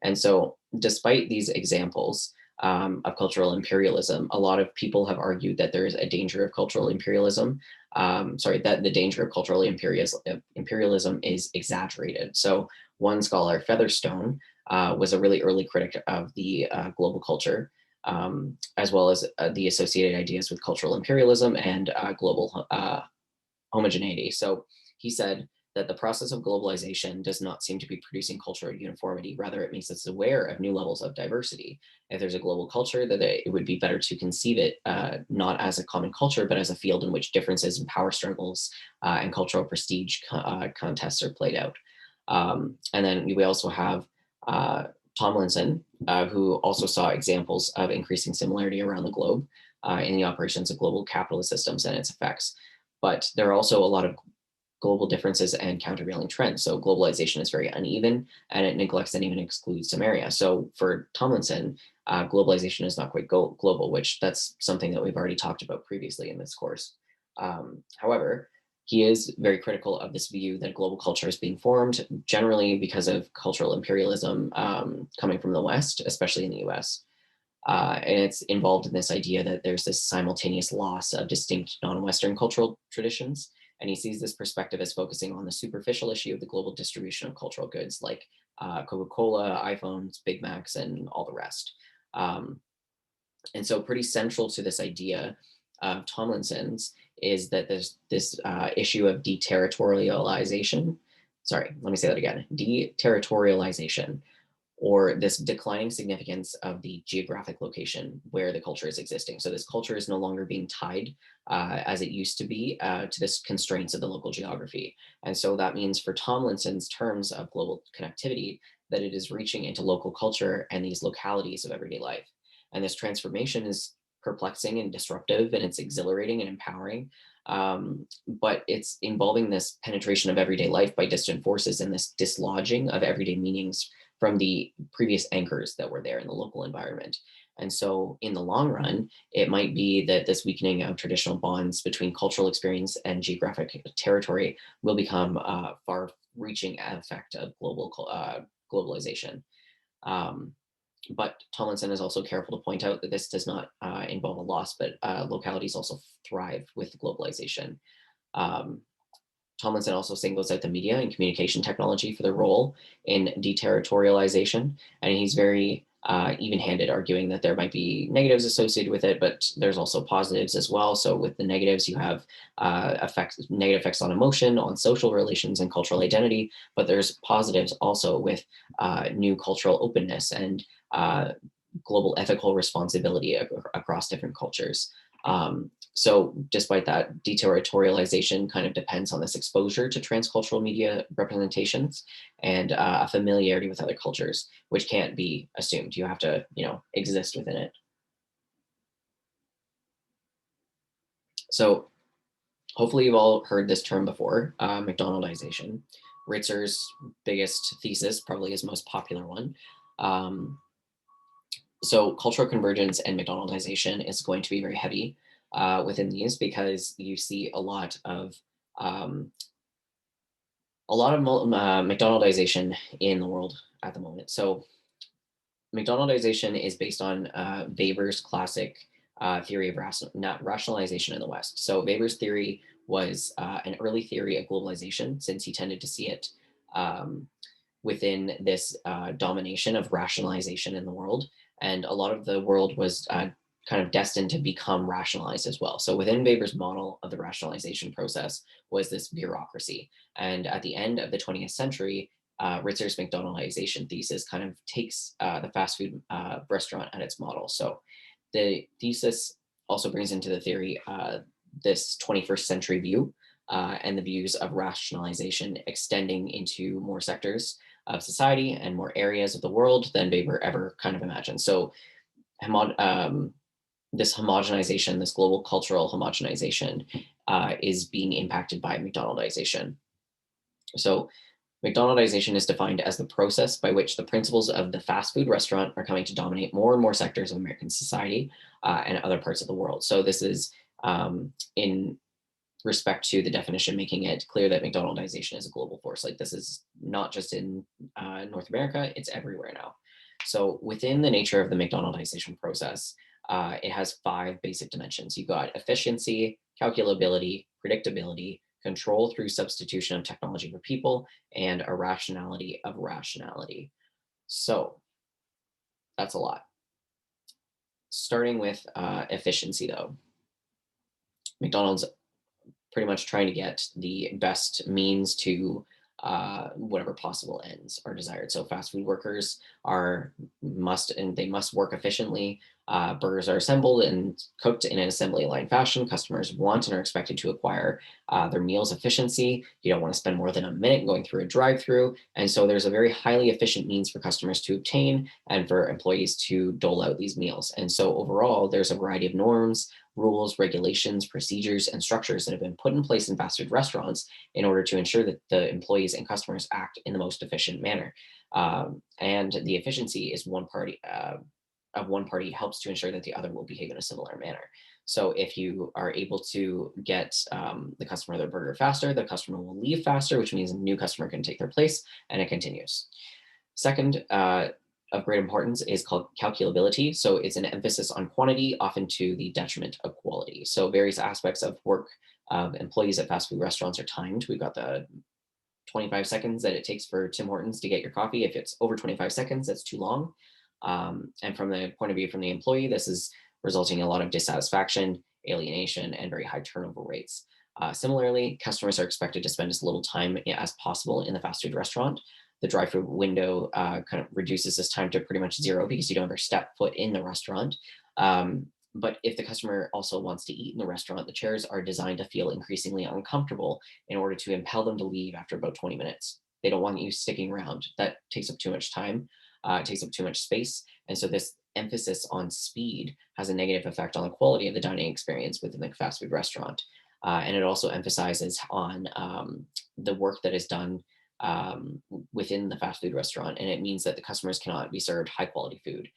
And so despite these examples of cultural imperialism, a lot of people have argued that there is a danger of cultural imperialism. That the danger of cultural imperialism is exaggerated. So one scholar, Featherstone, was a really early critic of the global culture, as well as the associated ideas with cultural imperialism and global homogeneity. So he said that the process of globalization does not seem to be producing cultural uniformity. Rather, it makes us aware of new levels of diversity. If there's a global culture, that it would be better to conceive it not as a common culture, but as a field in which differences in power struggles and cultural prestige contests are played out. And then we also have Tomlinson, who also saw examples of increasing similarity around the globe in the operations of global capitalist systems and its effects. But there are also a lot of global differences and countervailing trends. So globalization is very uneven, and it neglects and even excludes some areas. So for Tomlinson, globalization is not quite global, which that's something that we've already talked about previously in this course. However, he is very critical of this view that global culture is being formed generally because of cultural imperialism coming from the West, especially in the US. And it's involved in this idea that there's this simultaneous loss of distinct non-Western cultural traditions. And he sees this perspective as focusing on the superficial issue of the global distribution of cultural goods like Coca-Cola, iPhones, Big Macs, and all the rest. Um, and so pretty central to this idea of Tomlinson's is that there's this issue of deterritorialization. Sorry, let me say that again. Deterritorialization, or this declining significance of the geographic location where the culture is existing. So this culture is no longer being tied as it used to be to this constraints of the local geography. And so that means for Tomlinson's terms of global connectivity, that it is reaching into local culture and these localities of everyday life. And this transformation is perplexing and disruptive, and it's exhilarating and empowering. But it's involving this penetration of everyday life by distant forces and this dislodging of everyday meanings from the previous anchors that were there in the local environment. And so, in the long run, it might be that this weakening of traditional bonds between cultural experience and geographic territory will become a far reaching effect of globalization. Um, but Tomlinson is also careful to point out that this does not involve a loss, but localities also thrive with globalization. Um, Tomlinson also singles out the media and communication technology for their role in deterritorialization, and he's very even-handed, arguing that there might be negatives associated with it, but there's also positives as well. So with the negatives, you have negative effects on emotion, on social relations, and cultural identity, but there's positives also with new cultural openness and global ethical responsibility across different cultures. So despite that, deterritorialization kind of depends on this exposure to transcultural media representations and a familiarity with other cultures, which can't be assumed. You have to, exist within it. So hopefully you've all heard this term before, McDonaldization. Ritzer's biggest thesis, probably his most popular one. Um, so cultural convergence and McDonaldization is going to be very heavy within these because you see um, a lot of McDonaldization in the world at the moment. So McDonaldization is based on Weber's classic theory of not rationalization in the West. So Weber's theory was an early theory of globalization, since he tended to see it um, within this domination of rationalization in the world. And a lot of the world was kind of destined to become rationalized as well. So within Weber's model of the rationalization process was this bureaucracy. And at the end of the 20th century, Ritzer's McDonaldization thesis kind of takes the fast food restaurant at its model. So the thesis also brings into the theory this 21st century view and the views of rationalization extending into more sectors of society and more areas of the world than Weber ever kind of imagined. So this homogenization, this global cultural homogenization, is being impacted by McDonaldization. So McDonaldization is defined as the process by which the principles of the fast food restaurant are coming to dominate more and more sectors of American society and other parts of the world. So this is in respect to the definition, making it clear that McDonaldization is a global force. Like, this is not just in North America, it's everywhere now. So within the nature of the McDonaldization process, it has five basic dimensions. You've got efficiency, calculability, predictability, control through substitution of technology for people, and a rationality of rationality. So that's a lot. Starting with efficiency, though, McDonald's pretty much trying to get the best means to whatever possible ends are desired. So fast food workers they must work efficiently. Burgers are assembled and cooked in an assembly line fashion. Customers want and are expected to acquire their meals efficiency. You don't want to spend more than a minute going through a drive-through, and so there's a very highly efficient means for customers to obtain and for employees to dole out these meals. And so overall, there's a variety of norms, rules, regulations, procedures, and structures that have been put in place in fast food restaurants in order to ensure that the employees and customers act in the most efficient manner. And the efficiency is one party helps to ensure that the other will behave in a similar manner. So if you are able to get the customer their burger faster, the customer will leave faster, which means a new customer can take their place, and it continues. Second, of great importance is called calculability. So it's an emphasis on quantity, often to the detriment of quality. So various aspects of work of employees at fast food restaurants are timed. We've got the 25 seconds that it takes for Tim Hortons to get your coffee. If it's over 25 seconds, that's too long. And from the point of view from the employee, this is resulting in a lot of dissatisfaction, alienation, and very high turnover rates. Similarly, customers are expected to spend as little time as possible in the fast food restaurant. The drive-through window kind of reduces this time to pretty much zero because you don't ever step foot in the restaurant. But if the customer also wants to eat in the restaurant, the chairs are designed to feel increasingly uncomfortable in order to impel them to leave after about 20 minutes. They don't want you sticking around. That takes up too much time, it takes up too much space. And so this emphasis on speed has a negative effect on the quality of the dining experience within the fast food restaurant. And it also emphasizes on the work that is done within the fast food restaurant, and it means that the customers cannot be served high quality food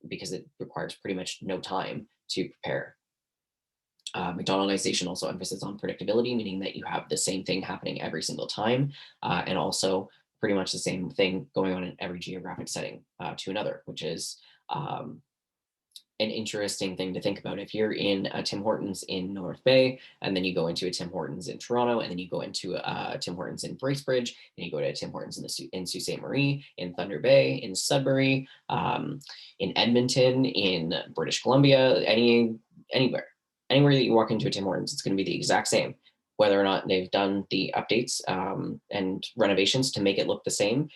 because it requires pretty much no time to prepare. McDonaldization also emphasis on predictability, meaning that you have the same thing happening every single time, and also pretty much the same thing going on in every geographic setting to another, which is an interesting thing to think about. If you're in a Tim Hortons in North Bay, and then you go into a Tim Hortons in Toronto, and then you go into a Tim Hortons in Bracebridge, and you go to a Tim Hortons in Sault Ste. Marie, in Thunder Bay, in Sudbury, in Edmonton, in British Columbia, anywhere that you walk into a Tim Hortons, it's going to be the exact same. Whether or not they've done the updates and renovations to make it look the same,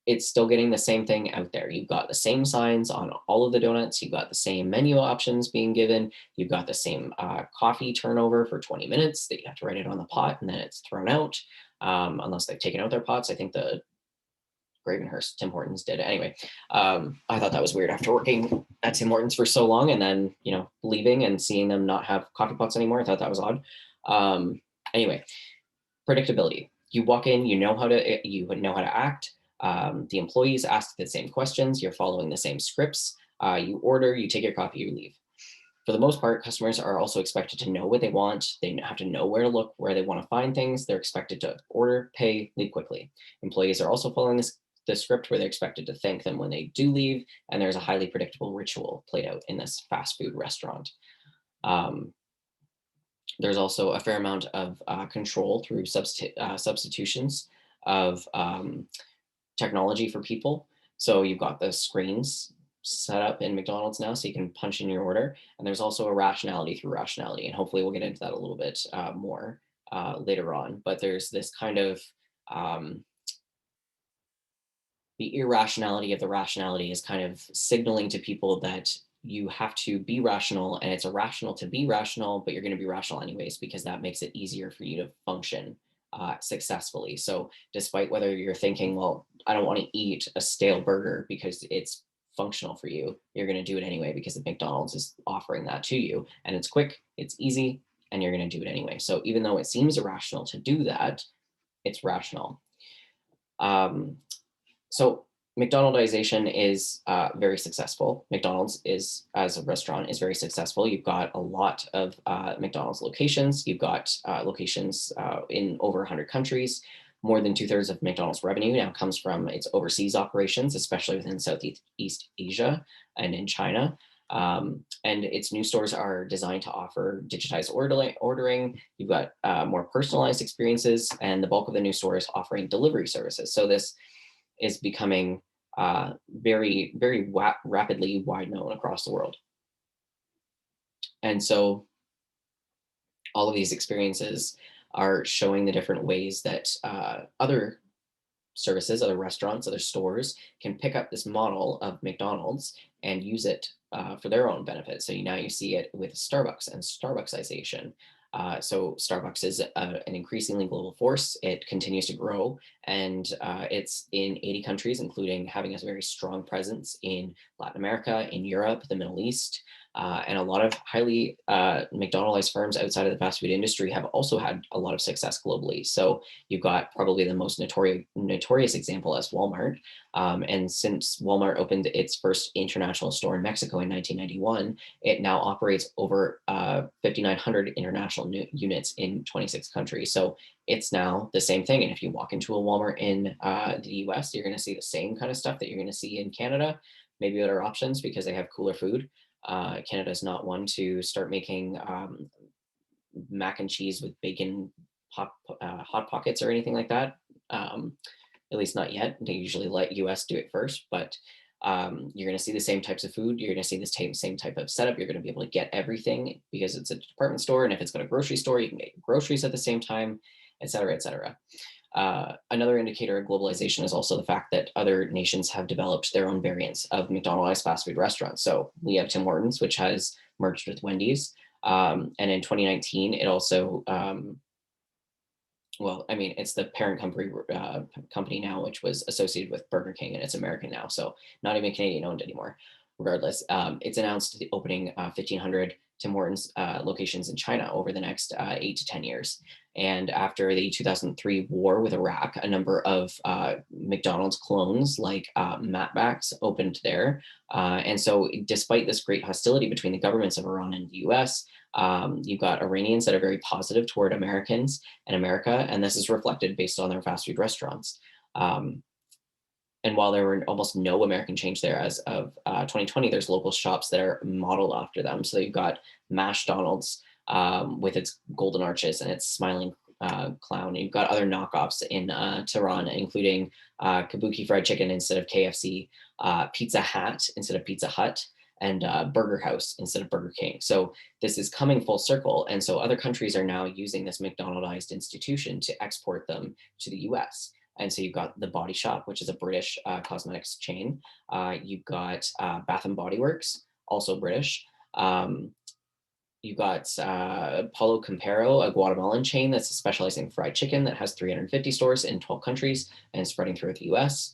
it's still getting the same thing out there. You've got the same signs on all of the donuts. You've got the same menu options being given. You've got the same coffee turnover for 20 minutes that you have to write it on the pot and then it's thrown out, unless they've taken out their pots. I think the Gravenhurst Tim Hortons did. Anyway, I thought that was weird after working at Tim Hortons for so long and then, leaving and seeing them not have coffee pots anymore. I thought that was odd. Anyway, predictability. You walk in, you know how to act. The employees ask the same questions. You're following the same scripts. You order, you take your coffee, you leave. For the most part, customers are also expected to know what they want. They have to know where to look, where they want to find things. They're expected to order, pay, leave quickly. Employees are also following the script where they're expected to thank them when they do leave. And there's a highly predictable ritual played out in this fast food restaurant. There's also a fair amount of control through substitutions of technology for people. So you've got the screens set up in McDonald's now so you can punch in your order. And there's also a rationality through rationality. And hopefully we'll get into that a little bit more later on. But there's this kind of the irrationality of the rationality is kind of signaling to people that you have to be rational, and it's irrational to be rational, but you're going to be rational anyways because that makes it easier for you to function successfully. So despite whether you're thinking, well, I don't want to eat a stale burger because it's functional for you, you're going to do it anyway because the McDonald's is offering that to you, and it's quick, it's easy, and you're going to do it anyway. So even though it seems irrational to do that, it's rational. So McDonaldization is very successful. McDonald's is, as a restaurant, is very successful. You've got a lot of McDonald's locations. You've got locations in over 100 countries. More than 2/3 of McDonald's revenue now comes from its overseas operations, especially within Southeast Asia and in China. And its new stores are designed to offer digitized ordering. You've got more personalized experiences, and the bulk of the new stores offering delivery services. So this is becoming very, very rapidly wide known across the world. And so all of these experiences are showing the different ways that other services, other restaurants, other stores can pick up this model of McDonald's and use it for their own benefit. So now you see it with Starbucks and Starbucksization. So Starbucks is an increasingly global force. It continues to grow, and it's in 80 countries, including having a very strong presence in Latin America, in Europe, the Middle East, and a lot of highly McDonaldized firms outside of the fast food industry have also had a lot of success globally. So you've got probably the most notorious example as Walmart. And since Walmart opened its first international store in Mexico in 1991, it now operates over 5,900 international units in 26 countries. So it's now the same thing. And if you walk into a Walmart in the US, you're going to see the same kind of stuff that you're going to see in Canada, maybe better options because they have cooler food. Canada is not one to start making mac and cheese with bacon hot pockets or anything like that. At least not yet. They usually let US do it first, but you're going to see the same types of food. You're going to see the same type of setup. You're going to be able to get everything because it's a department store. And if it's got a grocery store, you can get groceries at the same time, et cetera, et cetera. Another indicator of globalization is also the fact that other nations have developed their own variants of McDonald's fast food restaurants. So we have Tim Hortons, which has merged with Wendy's. And in 2019, it also, it's the parent company now, which was associated with Burger King, and it's American now. So not even Canadian owned anymore. Regardless, it's announced the opening 1,500 Tim Hortons locations in China over the next 8 to 10 years. And after the 2003 war with Iraq, a number of McDonald's clones like Matbacks opened there. And so, despite this great hostility between the governments of Iran and the US, you've got Iranians that are very positive toward Americans and America, and this is reflected based on their fast food restaurants. Um, and while there were almost no American change there as of 2020, there's local shops that are modeled after them. So you've got Mash Donald's with its golden arches and its smiling clown. You've got other knockoffs in Tehran, including Kabuki Fried Chicken instead of KFC, Pizza Hat instead of Pizza Hut, and Burger House instead of Burger King. So this is coming full circle. And so other countries are now using this McDonaldized institution to export them to the US. And so you've got the Body Shop, which is a British cosmetics chain. You've got Bath and Body Works, also British. You've got Paulo Campero, a Guatemalan chain that's specializing in fried chicken that has 350 stores in 12 countries and spreading throughout the US.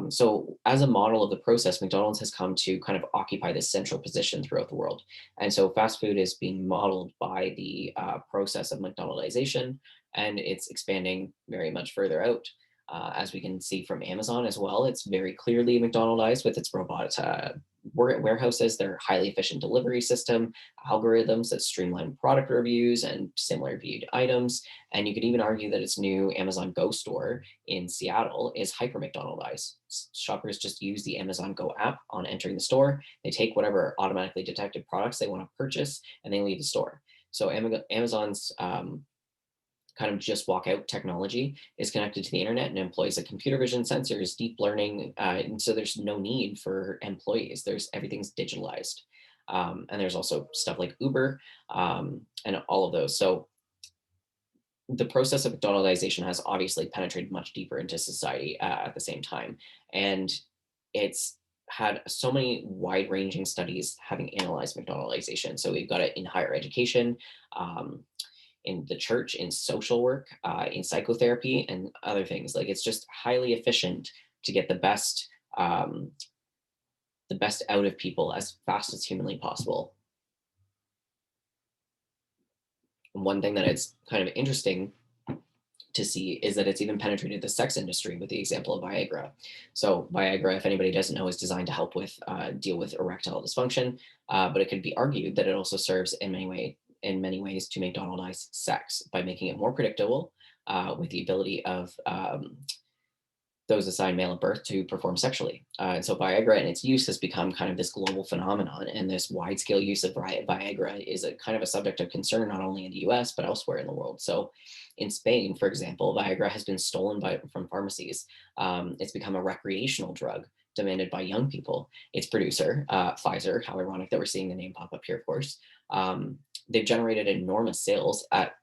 So, as a model of the process, McDonald's has come to kind of occupy this central position throughout the world. And so, fast food is being modeled by the process of McDonaldization, and it's expanding very much further out. As we can see from Amazon as well, it's very clearly McDonaldized with its robot warehouses, their highly efficient delivery system, algorithms that streamline product reviews and similar viewed items. And you could even argue that its new Amazon Go store in Seattle is hyper McDonaldized. Shoppers just use the Amazon Go app on entering the store. They take whatever automatically detected products they want to purchase and they leave the store. So Amazon's kind of just walk out technology is connected to the internet and employs a computer vision sensors, deep learning. And so there's no need for employees. Everything's digitalized. And there's also stuff like Uber and all of those. So the process of McDonaldization has obviously penetrated much deeper into society at the same time. And it's had so many wide ranging studies having analyzed McDonaldization. So we've got it in higher education, in the church, in social work, in psychotherapy, and other things. Like it's just highly efficient to get the best out of people as fast as humanly possible. And one thing that it's kind of interesting to see is that it's even penetrated the sex industry with the example of Viagra. So Viagra, if anybody doesn't know, is designed to help with deal with erectile dysfunction, but it could be argued that it also serves in many ways to McDonaldize sex by making it more predictable with the ability of those assigned male at birth to perform sexually. And so Viagra and its use has become kind of this global phenomenon, and this wide scale use of Viagra is a kind of a subject of concern not only in the US but elsewhere in the world. So in Spain, for example, Viagra has been stolen from pharmacies. It's become a recreational drug demanded by young people. Its producer, Pfizer, how ironic that we're seeing the name pop up here, of course, they've generated enormous sales at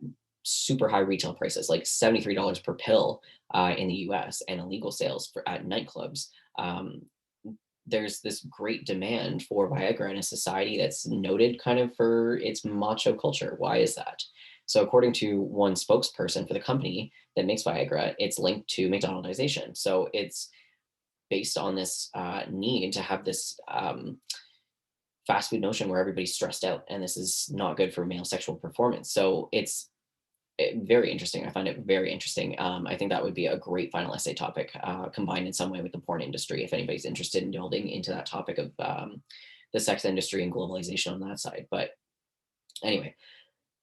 super high retail prices, like $73 per pill in the US, and illegal sales at nightclubs. There's this great demand for Viagra in a society that's noted kind of for its macho culture. Why is that? So, according to one spokesperson for the company that makes Viagra, it's linked to McDonaldization. So, it's based on this need to have this fast food notion where everybody's stressed out, and this is not good for male sexual performance. So, it's very interesting. I find it very interesting. I think that would be a great final essay topic, combined in some way with the porn industry. If anybody's interested in delving into that topic of the sex industry and globalization on that side. But anyway,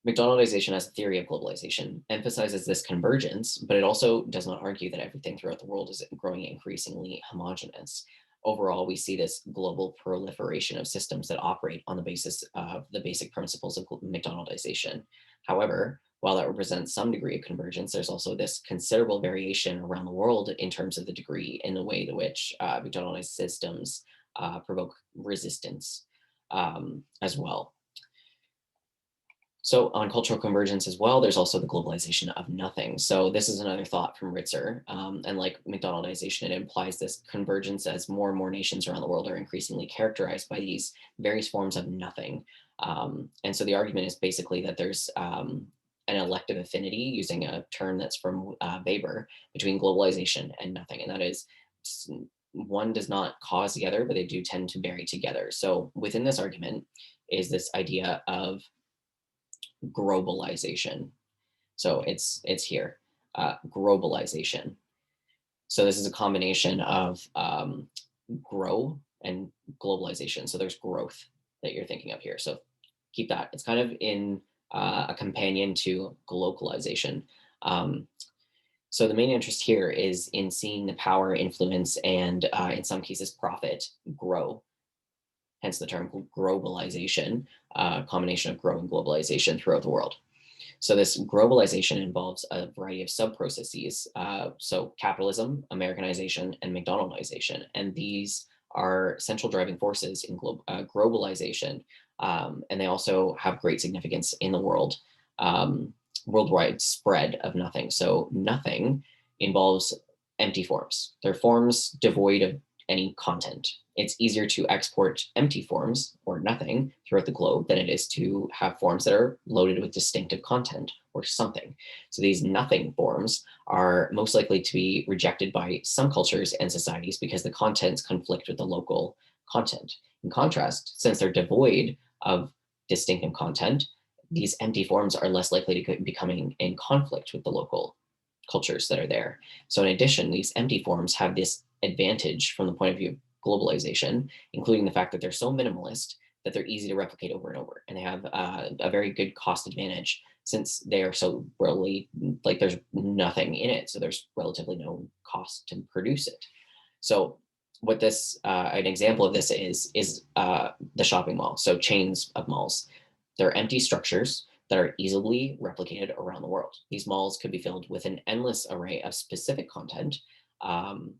McDonaldization as a theory of globalization emphasizes this convergence, but it also does not argue that everything throughout the world is growing increasingly homogenous. Overall, we see this global proliferation of systems that operate on the basis of the basic principles of McDonaldization. However, while that represents some degree of convergence, there's also this considerable variation around the world in terms of the degree in the way in which McDonaldized systems provoke resistance as well. So on cultural convergence as well, there's also the globalization of nothing. So this is another thought from Ritzer. And like McDonaldization, it implies this convergence as more and more nations around the world are increasingly characterized by these various forms of nothing. And so the argument is basically that there's an elective affinity, using a term that's from Weber, between globalization and nothing. And that is, one does not cause the other, but they do tend to marry together. So within this argument is this idea of globalization. So it's here, globalization. So this is a combination of grow and globalization. So there's growth that you're thinking of here. So keep that. It's kind of in a companion to globalization. Um, so the main interest here is in seeing the power, influence, and in some cases profit grow. Hence the term globalization, combination of grow and globalization throughout the world. So this globalization involves a variety of sub-processes. So capitalism, Americanization, and McDonaldization. And these are central driving forces in globalization. And they also have great significance in the world, um, worldwide spread of nothing. So nothing involves empty forms. They're forms devoid of any content. It's easier to export empty forms or nothing throughout the globe than it is to have forms that are loaded with distinctive content or something. So these nothing forms are most likely to be rejected by some cultures and societies because the contents conflict with the local content. In contrast, since they're devoid of distinctive content, these empty forms are less likely to be coming in conflict with the local cultures that are there. So in addition, these empty forms have this advantage from the point of view of globalization, including the fact that they're so minimalist that they're easy to replicate over and over. And they have a very good cost advantage since they are so really like there's nothing in it. So there's relatively no cost to produce it. So what this, an example of this is the shopping mall. So chains of malls. They're empty structures that are easily replicated around the world. These malls could be filled with an endless array of specific content, um,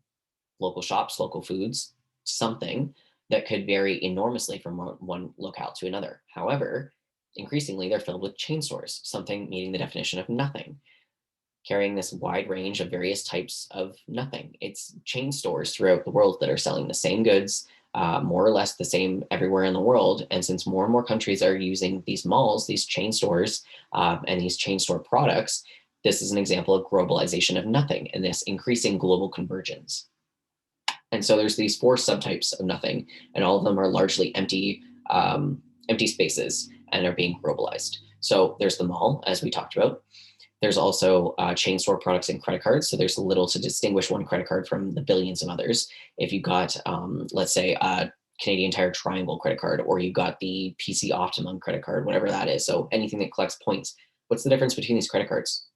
local shops, local foods, something that could vary enormously from one locale to another. However, increasingly they're filled with chain stores, something meeting the definition of nothing, carrying this wide range of various types of nothing. It's chain stores throughout the world that are selling the same goods, more or less the same everywhere in the world. And since more and more countries are using these malls, these chain stores, and these chain store products, this is an example of globalization of nothing and this increasing global convergence. And so there's these four subtypes of nothing, and all of them are largely empty spaces and are being globalized. So there's the mall, as we talked about. There's also chain store products and credit cards. So there's little to distinguish one credit card from the billions of others. If you got, let's say, a Canadian Tire Triangle credit card, or you got the PC Optimum credit card, whatever that is. So anything that collects points. What's the difference between these credit cards?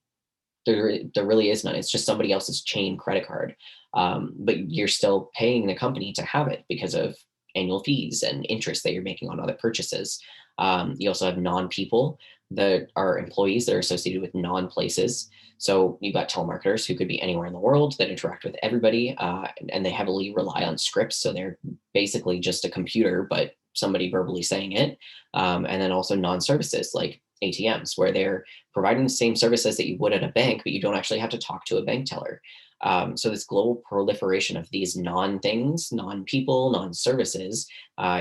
There really is none. It's just somebody else's chain credit card. But you're still paying the company to have it because of annual fees and interest that you're making on other purchases. You also have non-people that are employees that are associated with non-places. So you've got telemarketers who could be anywhere in the world that interact with everybody, and they heavily rely on scripts. So they're basically just a computer, but somebody verbally saying it. And then also non-services like ATMs, where they're providing the same services that you would at a bank, but you don't actually have to talk to a bank teller. So this global proliferation of these non-things, non-people, non-services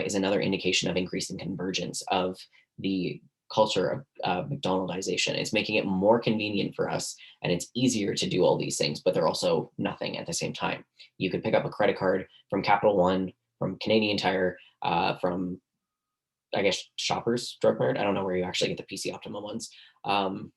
is another indication of increasing convergence of the culture of McDonaldization. It's making it more convenient for us, and it's easier to do all these things, but they're also nothing at the same time. You could pick up a credit card from Capital One, from Canadian Tire, from I guess Shoppers Drug Mart. I don't know where you actually get the PC Optimum ones. Um,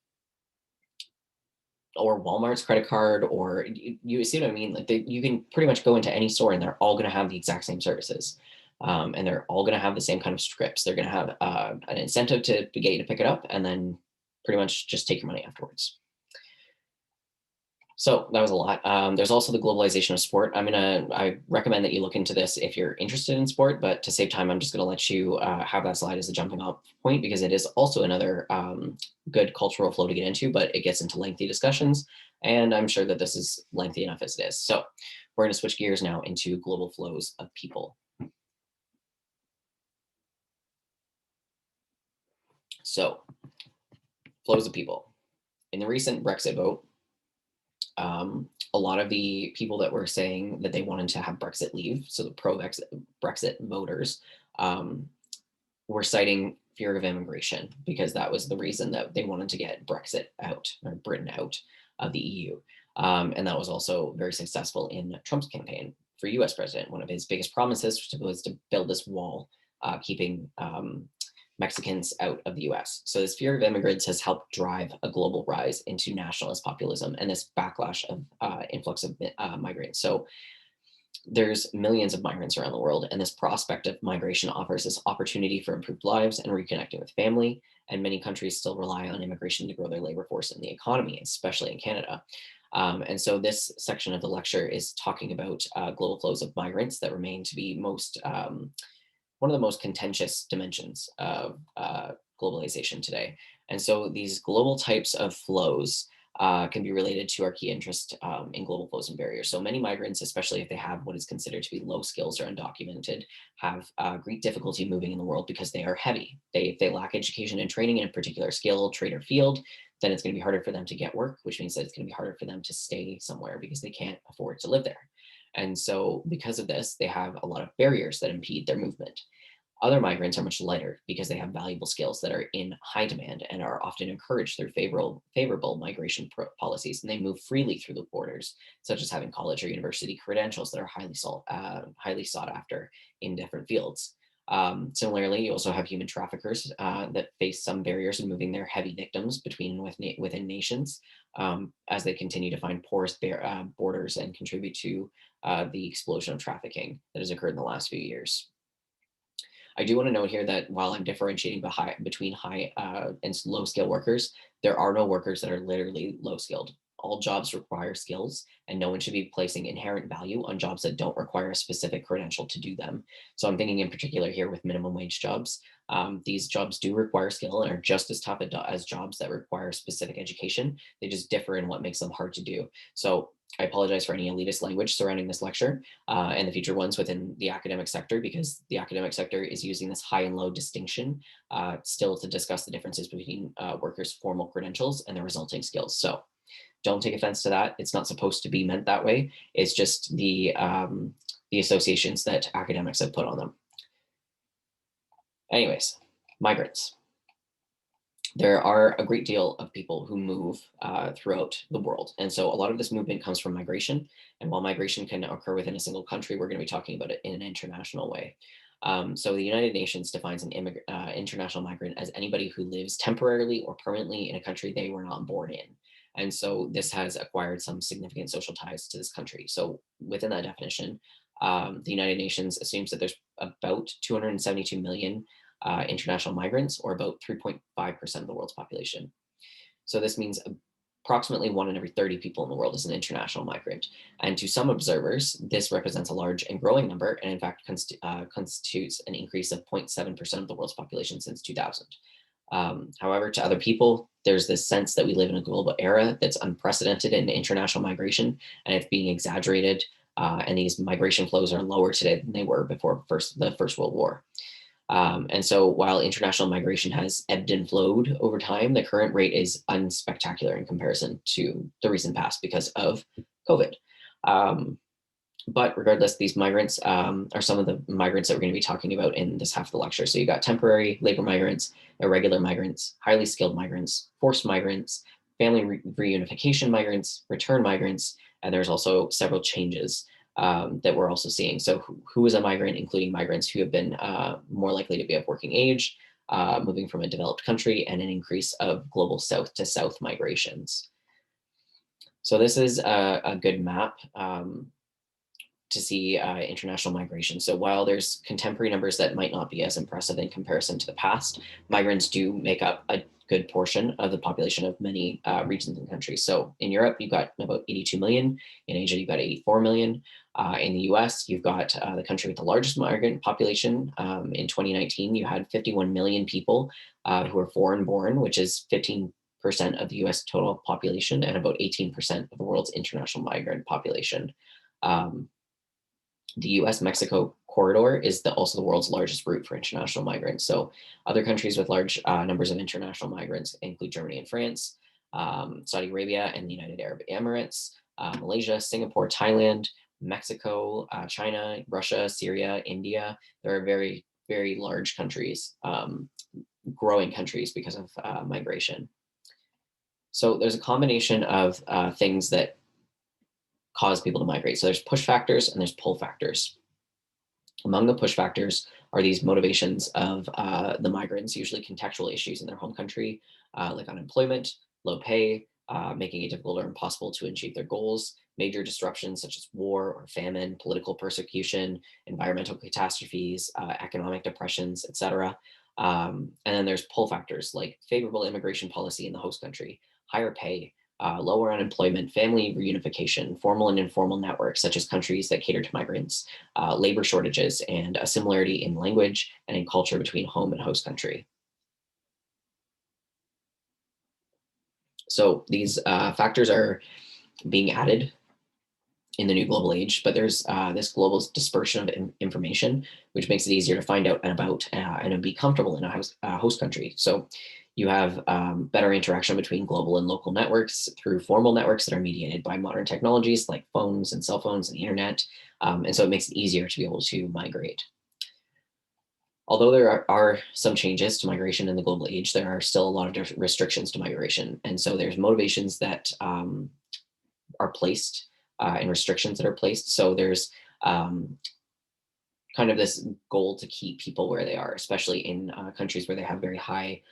or Walmart's credit card, or you see what I mean? Like you can pretty much go into any store and they're all going to have the exact same services. And they're all going to have the same kind of scripts. They're going to have an incentive to get you to pick it up and then pretty much just take your money afterwards. So that was a lot. There's also the globalization of sport. I recommend that you look into this if you're interested in sport, but to save time, I'm just gonna let you have that slide as a jumping off point because it is also another good cultural flow to get into, but it gets into lengthy discussions. And I'm sure that this is lengthy enough as it is. So we're gonna switch gears now into global flows of people. So flows of people. In the recent Brexit vote, a lot of the people that were saying that they wanted to have Brexit leave, so the pro-Brexit voters, were citing fear of immigration because that was the reason that they wanted to get Brexit out or Britain out of the EU. And that was also very successful in Trump's campaign for US president. One of his biggest promises was to build this wall, keeping Mexicans out of the US. So this fear of immigrants has helped drive a global rise into nationalist populism and this backlash of influx of migrants. So there's millions of migrants around the world, and this prospect of migration offers this opportunity for improved lives and reconnecting with family. And many countries still rely on immigration to grow their labor force and the economy, especially in Canada. And so this section of the lecture is talking about global flows of migrants that remain to be one of the most contentious dimensions of globalization today. And so these global types of flows can be related to our key interest in global flows and barriers. So many migrants, especially if they have what is considered to be low skills or undocumented, have great difficulty moving in the world because they are heavy. If they lack education and training in a particular skill, trade, or field, then it's going to be harder for them to get work, which means that it's going to be harder for them to stay somewhere because they can't afford to live there. And so because of this, they have a lot of barriers that impede their movement. Other migrants are much lighter because they have valuable skills that are in high demand and are often encouraged through favorable migration policies, and they move freely through the borders, such as having college or university credentials that are highly sought after in different fields. Similarly, you also have human traffickers that face some barriers in moving their heavy victims within nations as they continue to find porous borders and contribute to the explosion of trafficking that has occurred in the last few years. I do want to note here that while I'm differentiating between high and low skill workers, there are no workers that are literally low skilled. All jobs require skills, and no one should be placing inherent value on jobs that don't require a specific credential to do them. So I'm thinking in particular here with minimum wage jobs. These jobs do require skill and are just as tough as jobs that require specific education. They just differ in what makes them hard to do. So I apologize for any elitist language surrounding this lecture and the future ones within the academic sector, because the academic sector is using this high and low distinction still to discuss the differences between workers' formal credentials and their resulting skills. So don't take offense to that. It's not supposed to be meant that way. It's just the associations that academics have put on them. Anyways, migrants. There are a great deal of people who move throughout the world. And so a lot of this movement comes from migration. And while migration can occur within a single country, we're going to be talking about it in an international way. So the United Nations defines an international migrant as anybody who lives temporarily or permanently in a country they were not born in. And so this has acquired some significant social ties to this country. So within that definition, the United Nations assumes that there's about 272 million international migrants, or about 3.5% of the world's population. So this means approximately 1 in every 30 people in the world is an international migrant. And to some observers, this represents a large and growing number, and in fact constitutes an increase of 0.7% of the world's population since 2000. However, to other people, there's this sense that we live in a global era that's unprecedented in international migration, and it's being exaggerated, and these migration flows are lower today than they were before the First World War. And so while international migration has ebbed and flowed over time, the current rate is unspectacular in comparison to the recent past because of COVID. But regardless, these migrants are some of the migrants that we're going to be talking about in this half of the lecture. So you got temporary labor migrants, irregular migrants, highly skilled migrants, forced migrants, family reunification migrants, return migrants, and there's also several changes that we're also seeing. So who is a migrant, including migrants who have been more likely to be of working age, moving from a developed country, and an increase of global south to south migrations. So this is a good map to see international migration. So while there's contemporary numbers that might not be as impressive in comparison to the past, migrants do make up a good portion of the population of many regions and countries. So in Europe, you've got about 82 million. In Asia, you've got 84 million. In the US, you've got the country with the largest migrant population. In 2019, you had 51 million people who were foreign born, which is 15% of the US total population and about 18% of the world's international migrant population. The US-Mexico corridor is also the world's largest route for international migrants. So other countries with large numbers of international migrants include Germany and France, Saudi Arabia and the United Arab Emirates, Malaysia, Singapore, Thailand, Mexico, China, Russia, Syria, India. There are very, very large countries, growing countries because of migration. So there's a combination of things that cause people to migrate. So there's push factors and there's pull factors. Among the push factors are these motivations of the migrants, usually contextual issues in their home country, like unemployment, low pay, making it difficult or impossible to achieve their goals, major disruptions such as war or famine, political persecution, environmental catastrophes, economic depressions, etc. And then there's pull factors like favorable immigration policy in the host country, higher pay, lower unemployment, family reunification, formal and informal networks, such as countries that cater to migrants, labor shortages, and a similarity in language and in culture between home and host country. So these factors are being added in the new global age, but there's this global dispersion of information, which makes it easier to find out and about and be comfortable in a host country. So you have better interaction between global and local networks through formal networks that are mediated by modern technologies like phones and cell phones and the internet. And so it makes it easier to be able to migrate. Although there are some changes to migration in the global age, there are still a lot of restrictions to migration. And so there's motivations that are placed and restrictions that are placed. So there's kind of this goal to keep people where they are, especially in countries where they have very high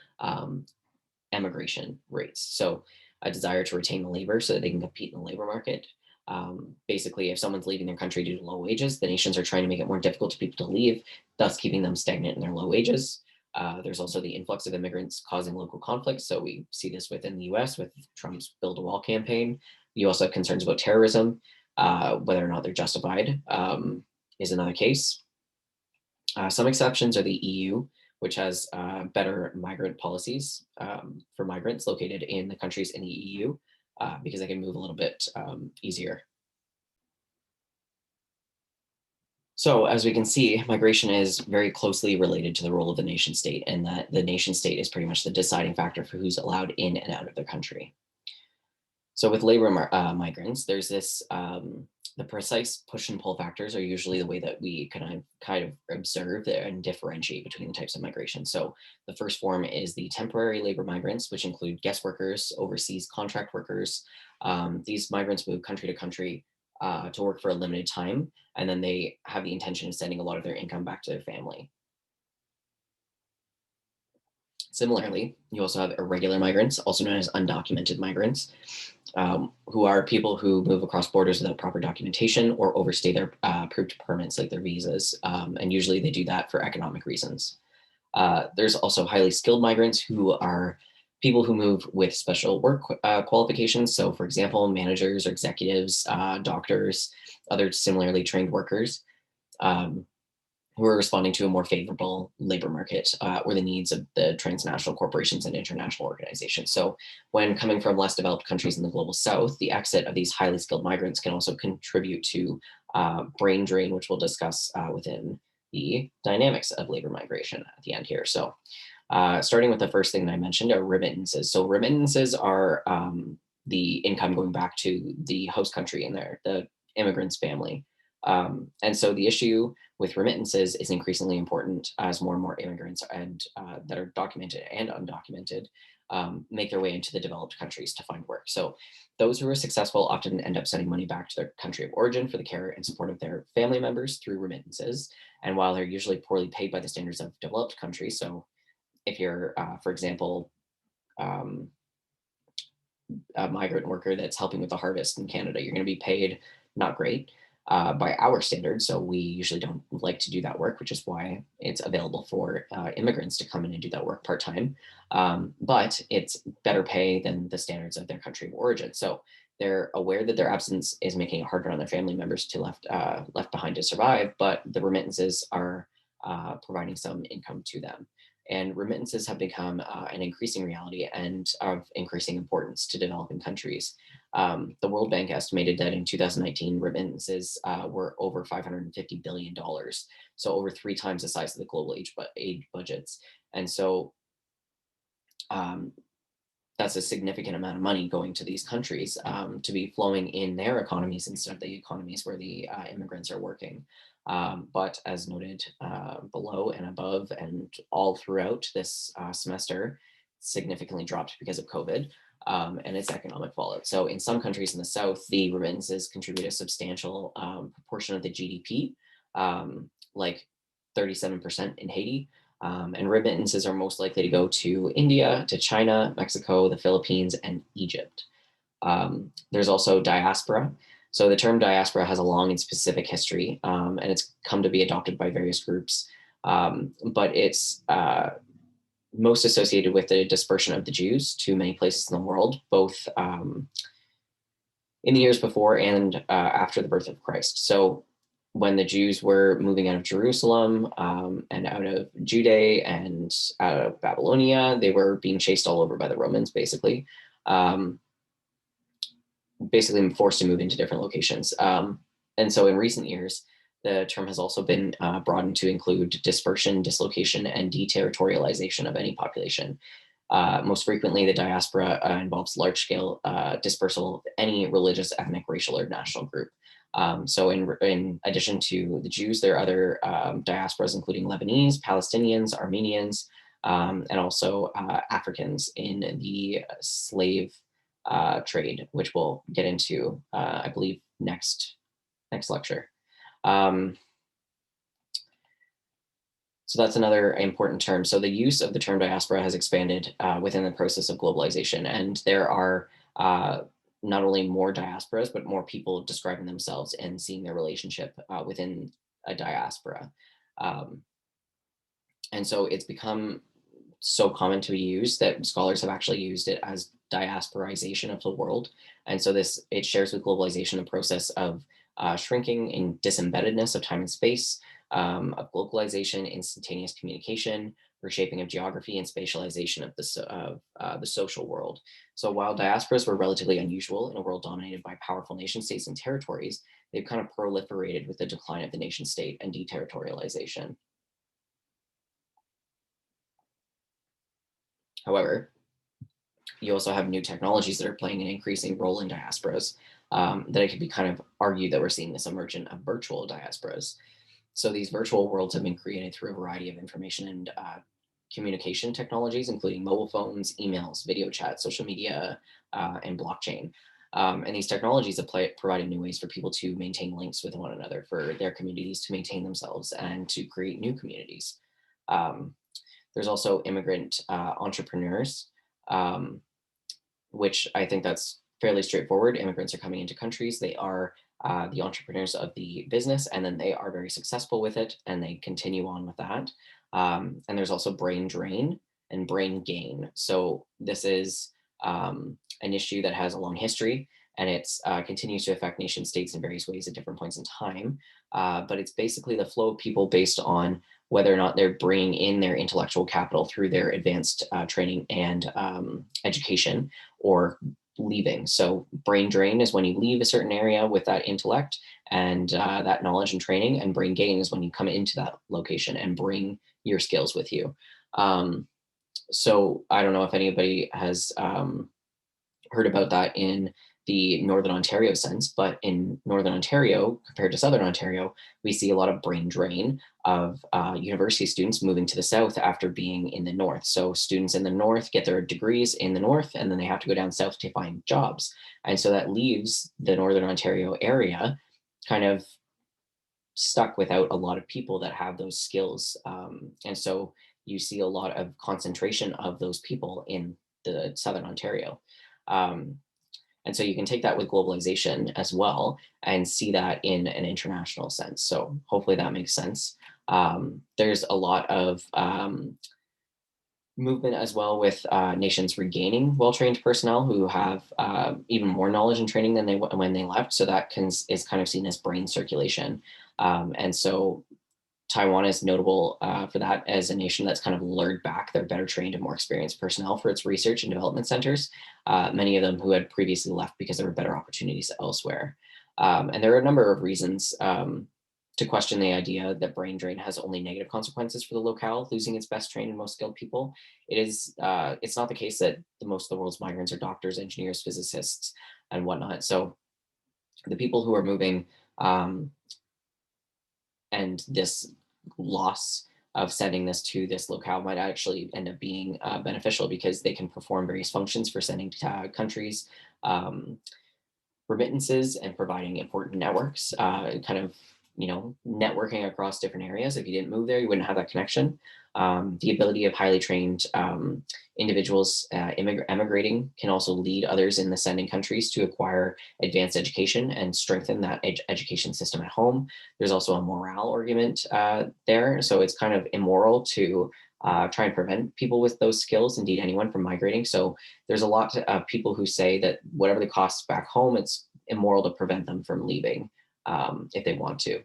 emigration rates. So a desire to retain the labor so that they can compete in the labor market. Basically, if someone's leaving their country due to low wages, the nations are trying to make it more difficult for people to leave, thus keeping them stagnant in their low wages. There's also the influx of immigrants causing local conflicts. So we see this within the US with Trump's Build a Wall campaign. You also have concerns about terrorism, whether or not they're justified is another case. Some exceptions are the EU, which has better migrant policies for migrants located in the countries in the EU because they can move a little bit easier. So as we can see, migration is very closely related to the role of the nation state, and that the nation state is pretty much the deciding factor for who's allowed in and out of their country. So with labor migrants, there's this the precise push and pull factors are usually the way that we kind of observe and differentiate between the types of migration. So the first form is the temporary labor migrants, which include guest workers, overseas contract workers. These migrants move country to country to work for a limited time, and then they have the intention of sending a lot of their income back to their family. Similarly, you also have irregular migrants, also known as undocumented migrants, who are people who move across borders without proper documentation or overstay their approved permits, like their visas. And usually they do that for economic reasons. There's also highly skilled migrants who are people who move with special work qualifications. So, for example, managers or executives, doctors, other similarly trained workers. Who are responding to a more favorable labor market or the needs of the transnational corporations and international organizations. So when coming from less developed countries in the global south, the exit of these highly skilled migrants can also contribute to brain drain, which we'll discuss within the dynamics of labor migration at the end here. So starting with the first thing that I mentioned are remittances. So remittances are the income going back to the host country and the immigrant's family. And so the issue with remittances is increasingly important as more and more immigrants and that are documented and undocumented make their way into the developed countries to find work. So those who are successful often end up sending money back to their country of origin for the care and support of their family members through remittances. And while they're usually poorly paid by the standards of developed countries, so if you're, for example, um, a migrant worker that's helping with the harvest in Canada, you're going to be paid not great by our standards. So we usually don't like to do that work, which is why it's available for immigrants to come in and do that work part time. But it's better pay than the standards of their country of origin. So they're aware that their absence is making it harder on their family members to left behind to survive, but the remittances are providing some income to them. And remittances have become an increasing reality and of increasing importance to developing countries. The World Bank estimated that in 2019, remittances were over $550 billion, so over 3 times the size of the global aid budgets. And so um, that's a significant amount of money going to these countries to be flowing in their economies instead of the economies where the immigrants are working. But as noted below and above and all throughout this semester, significantly dropped because of COVID and its economic fallout. So in some countries in the South, the remittances contribute a substantial proportion of the GDP, like 37% in Haiti. And remittances are most likely to go to India, to China, Mexico, the Philippines, and Egypt. There's also diaspora. So the term diaspora has a long and specific history, and it's come to be adopted by various groups. But it's most associated with the dispersion of the Jews to many places in the world, both in the years before and after the birth of Christ. So when the Jews were moving out of Jerusalem and out of Judea and out of Babylonia, they were being chased all over by the Romans, basically. Basically forced to move into different locations. And so in recent years, the term has also been broadened to include dispersion, dislocation, and deterritorialization of any population. Most frequently, the diaspora involves large-scale dispersal of any religious, ethnic, racial, or national group. So in addition to the Jews, there are other diasporas, including Lebanese, Palestinians, Armenians, and also Africans in the slave trade, which we'll get into, I believe, next lecture. So that's another important term. So the use of the term diaspora has expanded within the process of globalization, and there are not only more diasporas, but more people describing themselves and seeing their relationship within a diaspora. And so it's become so common to be used that scholars have actually used it as diasporization of the world. And so it shares with globalization the process of shrinking in disembeddedness of time and space, of globalization, instantaneous communication, reshaping of geography, and spatialization of the social world. So while diasporas were relatively unusual in a world dominated by powerful nation states and territories, they've kind of proliferated with the decline of the nation state and deterritorialization. However, you also have new technologies that are playing an increasing role in diasporas, that it could be kind of argued that we're seeing this emergence of virtual diasporas. So these virtual worlds have been created through a variety of information and communication technologies, including mobile phones, emails, video chat, social media, and blockchain. And these technologies have provided new ways for people to maintain links with one another, for their communities to maintain themselves, and to create new communities. There's also immigrant entrepreneurs, which I think that's fairly straightforward. Immigrants are coming into countries. They are the entrepreneurs of the business, and then they are very successful with it, and they continue on with that. And there's also brain drain and brain gain. So this is an issue that has a long history, and it continues to affect nation states in various ways at different points in time. But it's basically the flow of people based on whether or not they're bringing in their intellectual capital through their advanced training and education, or leaving. So brain drain is when you leave a certain area with that intellect and that knowledge and training, and brain gain is when you come into that location and bring your skills with you. So I don't know if anybody has heard about that in the Northern Ontario sense, but in Northern Ontario compared to Southern Ontario, we see a lot of brain drain of university students moving to the South after being in the North. So students in the North get their degrees in the North, and then they have to go down South to find jobs. And so that leaves the Northern Ontario area kind of stuck without a lot of people that have those skills. And so you see a lot of concentration of those people in the Southern Ontario. And so you can take that with globalization as well and see that in an international sense. So hopefully that makes sense. There's a lot of movement as well with nations regaining well-trained personnel who have even more knowledge and training than when they left. So that is kind of seen as brain circulation. And so Taiwan is notable for that as a nation that's kind of lured back their better trained and more experienced personnel for its research and development centers, many of them who had previously left because there were better opportunities elsewhere. And there are a number of reasons to question the idea that brain drain has only negative consequences for the locale, losing its best trained and most skilled people. It's not the case that most of the world's migrants are doctors, engineers, physicists, and whatnot. So the people who are moving, and this loss of sending this to this locale might actually end up being beneficial, because they can perform various functions for sending to countries remittances and providing important networks, kind of networking across different areas. If you didn't move there, you wouldn't have that connection. The ability of highly trained individuals emigrating can also lead others in the sending countries to acquire advanced education and strengthen that education system at home. There's also a morale argument there. So it's kind of immoral to try and prevent people with those skills, indeed anyone, from migrating. So there's a lot of people who say that whatever the costs back home, it's immoral to prevent them from leaving if they want to.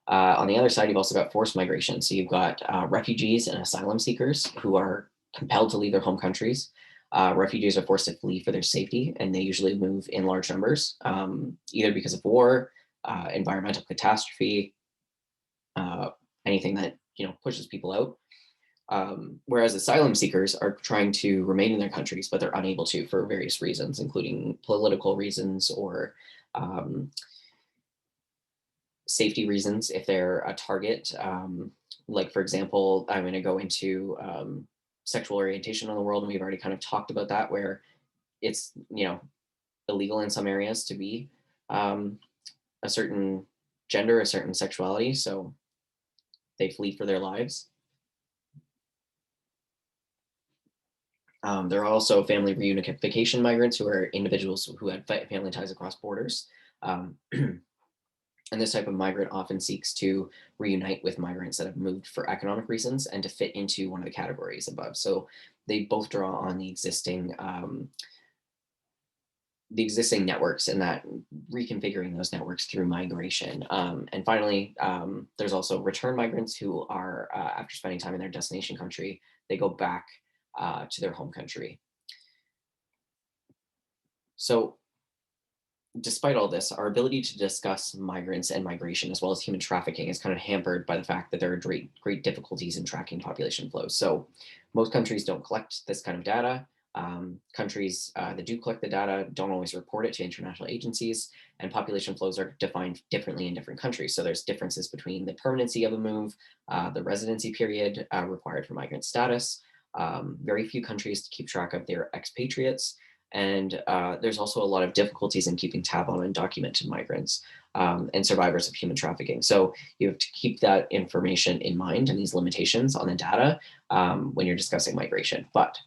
On the other side, you've also got forced migration. So you've got refugees and asylum seekers who are compelled to leave their home countries. Refugees are forced to flee for their safety, and they usually move in large numbers, either because of war, environmental catastrophe, anything that pushes people out. Whereas asylum seekers are trying to remain in their countries, but they're unable to for various reasons, including political reasons or safety reasons if they're a target. Like, for example, I'm going to go into sexual orientation in the world, and we've already kind of talked about that, where it's illegal in some areas to be a certain gender, a certain sexuality, so they flee for their lives. There are also family reunification migrants who are individuals who had family ties across borders. And this type of migrant often seeks to reunite with migrants that have moved for economic reasons and to fit into one of the categories above. So they both draw on the existing networks and that reconfiguring those networks through migration. And finally, there's also return migrants who are, after spending time in their destination country, they go back to their home country. So despite all this, our ability to discuss migrants and migration as well as human trafficking is kind of hampered by the fact that there are great difficulties in tracking population flows. So most countries don't collect this kind of data. Countries that do collect the data don't always report it to international agencies, and population flows are defined differently in different countries. So there's differences between the permanency of a move, the residency period required for migrant status. Very few countries keep track of their expatriates. And there's also a lot of difficulties in keeping tab on undocumented migrants and survivors of human trafficking. So you have to keep that information in mind and these limitations on the data when you're discussing migration. But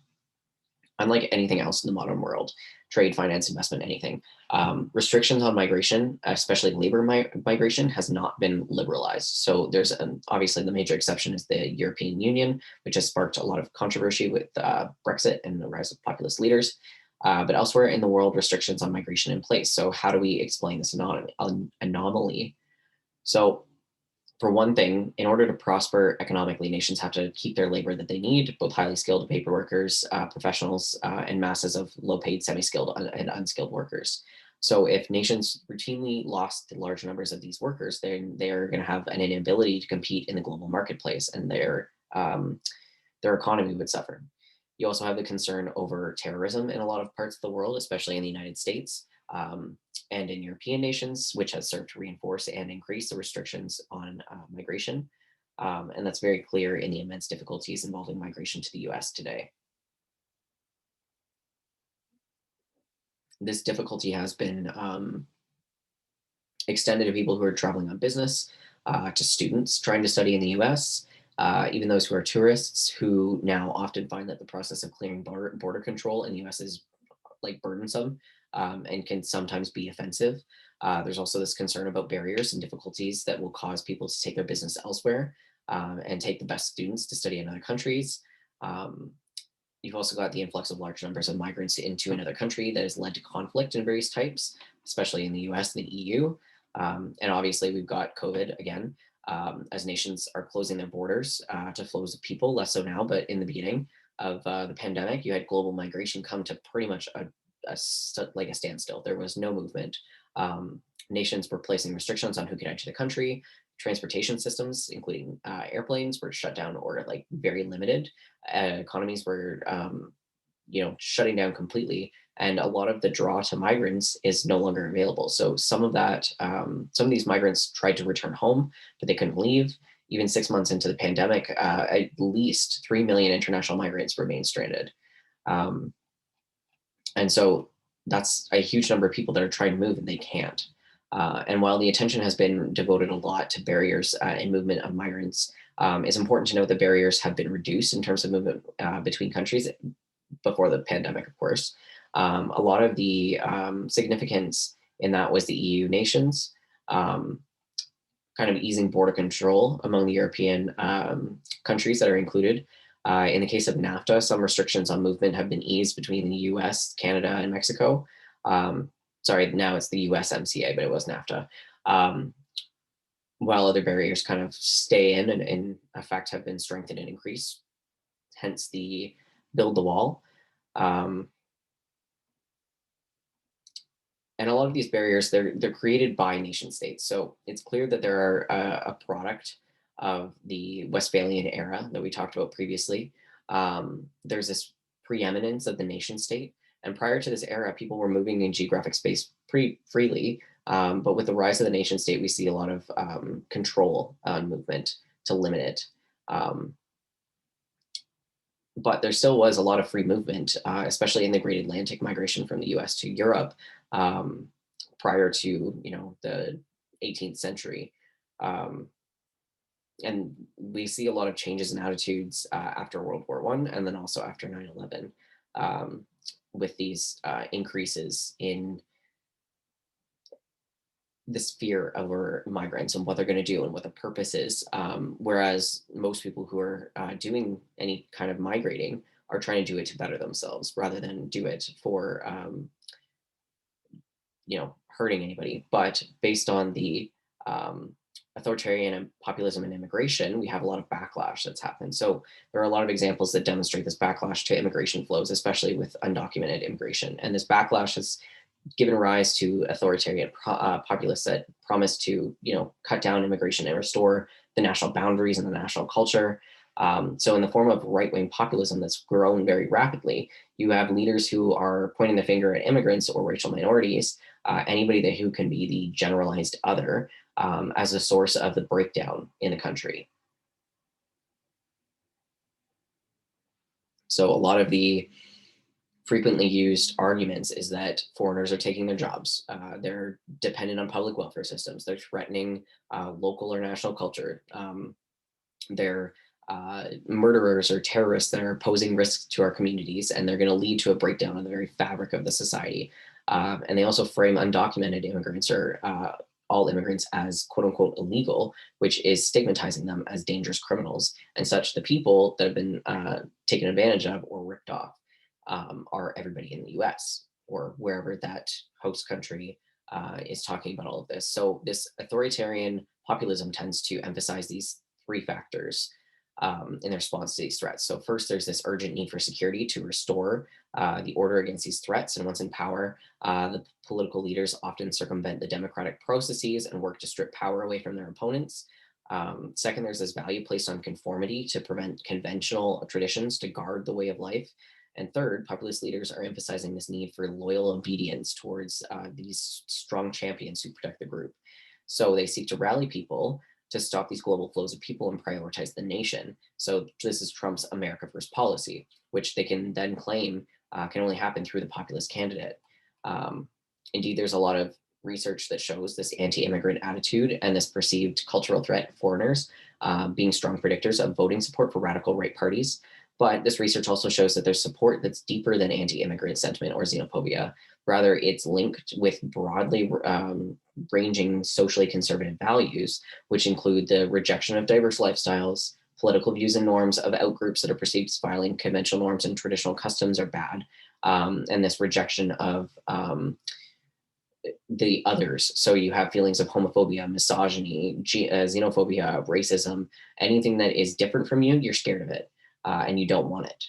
unlike anything else in the modern world, trade, finance, investment, anything, restrictions on migration, especially labor migration, has not been liberalized. So there's obviously the major exception is the European Union, which has sparked a lot of controversy with Brexit and the rise of populist leaders. But elsewhere in the world, restrictions on migration in place. So how do we explain this anomaly? So for one thing, in order to prosper economically, nations have to keep their labor that they need, both highly skilled paper workers, professionals, and masses of low-paid, semi-skilled, and unskilled workers. So if nations routinely lost large numbers of these workers, then they're going to have an inability to compete in the global marketplace, and their economy would suffer. You also have the concern over terrorism in a lot of parts of the world, especially in the United States and in European nations, which has served to reinforce and increase the restrictions on migration. And that's very clear in the immense difficulties involving migration to the US today. This difficulty has been extended to people who are traveling on business, to students trying to study in the US, even those who are tourists who now often find that the process of clearing border control in the US is like burdensome and can sometimes be offensive. There's also this concern about barriers and difficulties that will cause people to take their business elsewhere and take the best students to study in other countries. You've also got the influx of large numbers of migrants into another country that has led to conflict in various types, especially in the US and the EU. And obviously we've got COVID again, as nations are closing their borders to flows of people, less so now, but in the beginning of the pandemic, you had global migration come to pretty much a standstill. There was no movement. Nations were placing restrictions on who could enter the country. Transportation systems, including airplanes, were shut down or like very limited. Economies were, shutting down completely, and a lot of the draw to migrants is no longer available. So some of these migrants tried to return home, but they couldn't leave. Even 6 months into the pandemic, at least 3 million international migrants remain stranded. And so that's a huge number of people that are trying to move and they can't. And while the attention has been devoted a lot to barriers in movement of migrants, it's important to note that barriers have been reduced in terms of movement between countries before the pandemic, of course. A lot of the significance in that was the EU nations um, kind of easing border control among the European countries that are included. In the case of NAFTA, some restrictions on movement have been eased between the US, Canada, and Mexico. Um, Sorry, now it's the USMCA, but it was NAFTA. Um, while other barriers kind of stay in and in effect have been strengthened and increased, hence the build the wall. Um, and a lot of these barriers, they're created by nation states. So it's clear that there are a product of the Westphalian era that we talked about previously. There's this preeminence of the nation state, and prior to this era, people were moving in geographic space pretty freely. But with the rise of the nation state, we see a lot of control on movement to limit it. Um, but there still was a lot of free movement, especially in the Great Atlantic migration from the U.S. to Europe um, prior to the 18th century, um, and we see a lot of changes in attitudes after World War One, and then also after 9/11, with these increases in this fear over migrants and what they're going to do and what the purpose is. Whereas most people who are doing any kind of migrating are trying to do it to better themselves rather than do it for hurting anybody. But based on the authoritarian and populism and immigration, we have a lot of backlash that's happened. So there are a lot of examples that demonstrate this backlash to immigration flows, especially with undocumented immigration. And this backlash has given rise to authoritarian populists that promise to, cut down immigration and restore the national boundaries and the national culture. So in the form of right-wing populism that's grown very rapidly, you have leaders who are pointing the finger at immigrants or racial minorities, anybody who can be the generalized other, as a source of the breakdown in the country. So a lot of the frequently used arguments is that foreigners are taking their jobs. They're dependent on public welfare systems. They're threatening local or national culture. They're murderers or terrorists that are posing risks to our communities, and they're going to lead to a breakdown of the very fabric of the society. And they also frame undocumented immigrants or all immigrants as quote unquote illegal, which is stigmatizing them as dangerous criminals. And such, the people that have been taken advantage of or ripped off are everybody in the US or wherever that host country is talking about all of this. So, this authoritarian populism tends to emphasize these three factors in response to these threats. So, first, there's this urgent need for security to restore the order against these threats. And once in power, the political leaders often circumvent the democratic processes and work to strip power away from their opponents. Second, there's this value placed on conformity to prevent conventional traditions to guard the way of life. And third, populist leaders are emphasizing this need for loyal obedience towards these strong champions who protect the group. So they seek to rally people to stop these global flows of people and prioritize the nation. So this is Trump's America First policy, which they can then claim can only happen through the populist candidate. Um, Indeed, there's a lot of research that shows this anti-immigrant attitude and this perceived cultural threat of foreigners being strong predictors of voting support for radical right parties. But this research also shows that there's support that's deeper than anti-immigrant sentiment or xenophobia. Rather, it's linked with broadly ranging socially conservative values, which include the rejection of diverse lifestyles, political views and norms of outgroups that are perceived as violating conventional norms and traditional customs are bad, and this rejection of the others. So you have feelings of homophobia, misogyny, xenophobia, racism, anything that is different from you, you're scared of it and you don't want it.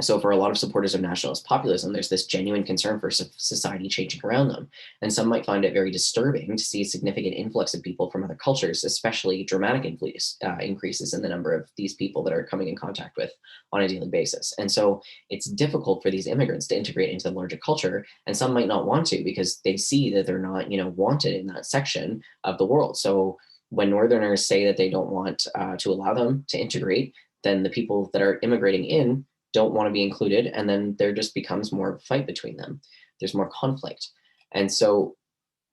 So for a lot of supporters of nationalist populism, there's this genuine concern for society changing around them. And some might find it very disturbing to see a significant influx of people from other cultures, especially dramatic increases in the number of these people that are coming in contact with on a daily basis. And so it's difficult for these immigrants to integrate into the larger culture. And some might not want to because they see that they're not, wanted in that section of the world. So when Northerners say that they don't want to allow them to integrate, then the people that are immigrating in don't want to be included, and then there just becomes more of a fight between them. There's more conflict. And so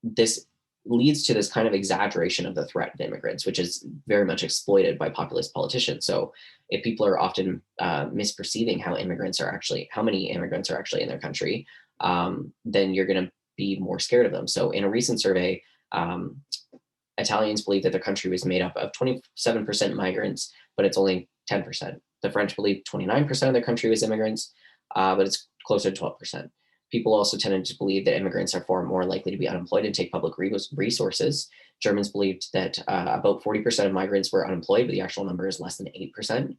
this leads to this kind of exaggeration of the threat of immigrants, which is very much exploited by populist politicians. So if people are often misperceiving how many immigrants are actually in their country, then you're going to be more scared of them. So in a recent survey, um, Italians believe that their country was made up of 27% migrants, but it's only 10%. The French believe 29% of their country was immigrants, but it's closer to 12%. People also tended to believe that immigrants are far more likely to be unemployed and take public resources. Germans believed that about 40% of migrants were unemployed, but the actual number is less than 8%.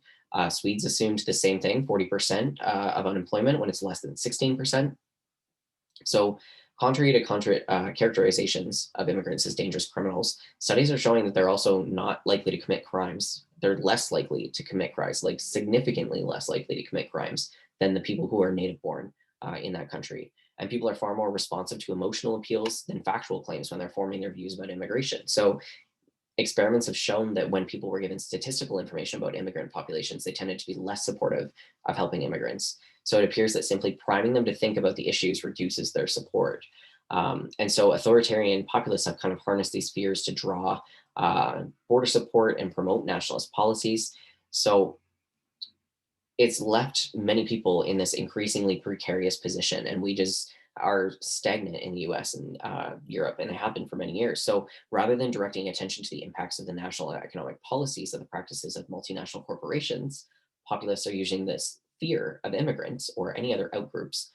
Swedes assumed the same thing, 40% of unemployment when it's less than 16%. So, contrary to characterizations of immigrants as dangerous criminals, studies are showing that they're also not likely to commit crimes. They're less likely to commit crimes, like significantly less likely to commit crimes than the people who are native born in that country. And people are far more responsive to emotional appeals than factual claims when they're forming their views about immigration. So, experiments have shown that when people were given statistical information about immigrant populations, they tended to be less supportive of helping immigrants. So it appears that simply priming them to think about the issues reduces their support. And so authoritarian populists have kind of harnessed these fears to draw border support and promote nationalist policies. So it's left many people in this increasingly precarious position, and we just are stagnant in the US and Europe, and it have been for many years. So rather than directing attention to the impacts of the national and economic policies of the practices of multinational corporations, populists are using this fear of immigrants or any other outgroups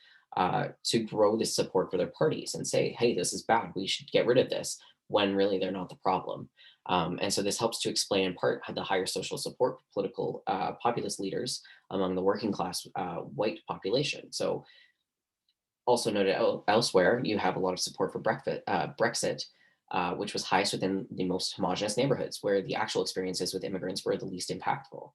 to grow this support for their parties and say, hey, this is bad, we should get rid of this, when really they're not the problem. And so this helps to explain in part how the higher social support for political populist leaders among the working class white population. So also noted elsewhere, you have a lot of support for Brexit, which was highest within the most homogenous neighborhoods, where the actual experiences with immigrants were the least impactful.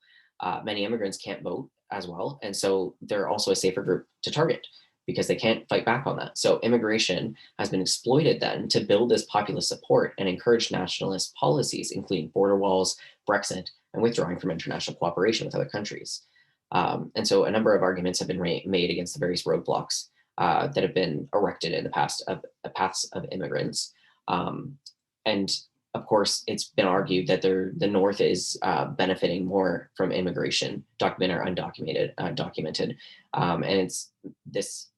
Many immigrants can't vote as well, and so they're also a safer group to target because they can't fight back on that. So immigration has been exploited then to build this populist support and encourage nationalist policies, including border walls, Brexit, and withdrawing from international cooperation with other countries. And so a number of arguments have been made against the various roadblocks that have been erected in the past of paths of immigrants. Um, and of course, it's been argued that the North is benefiting more from immigration, documented or undocumented, documented, and it's this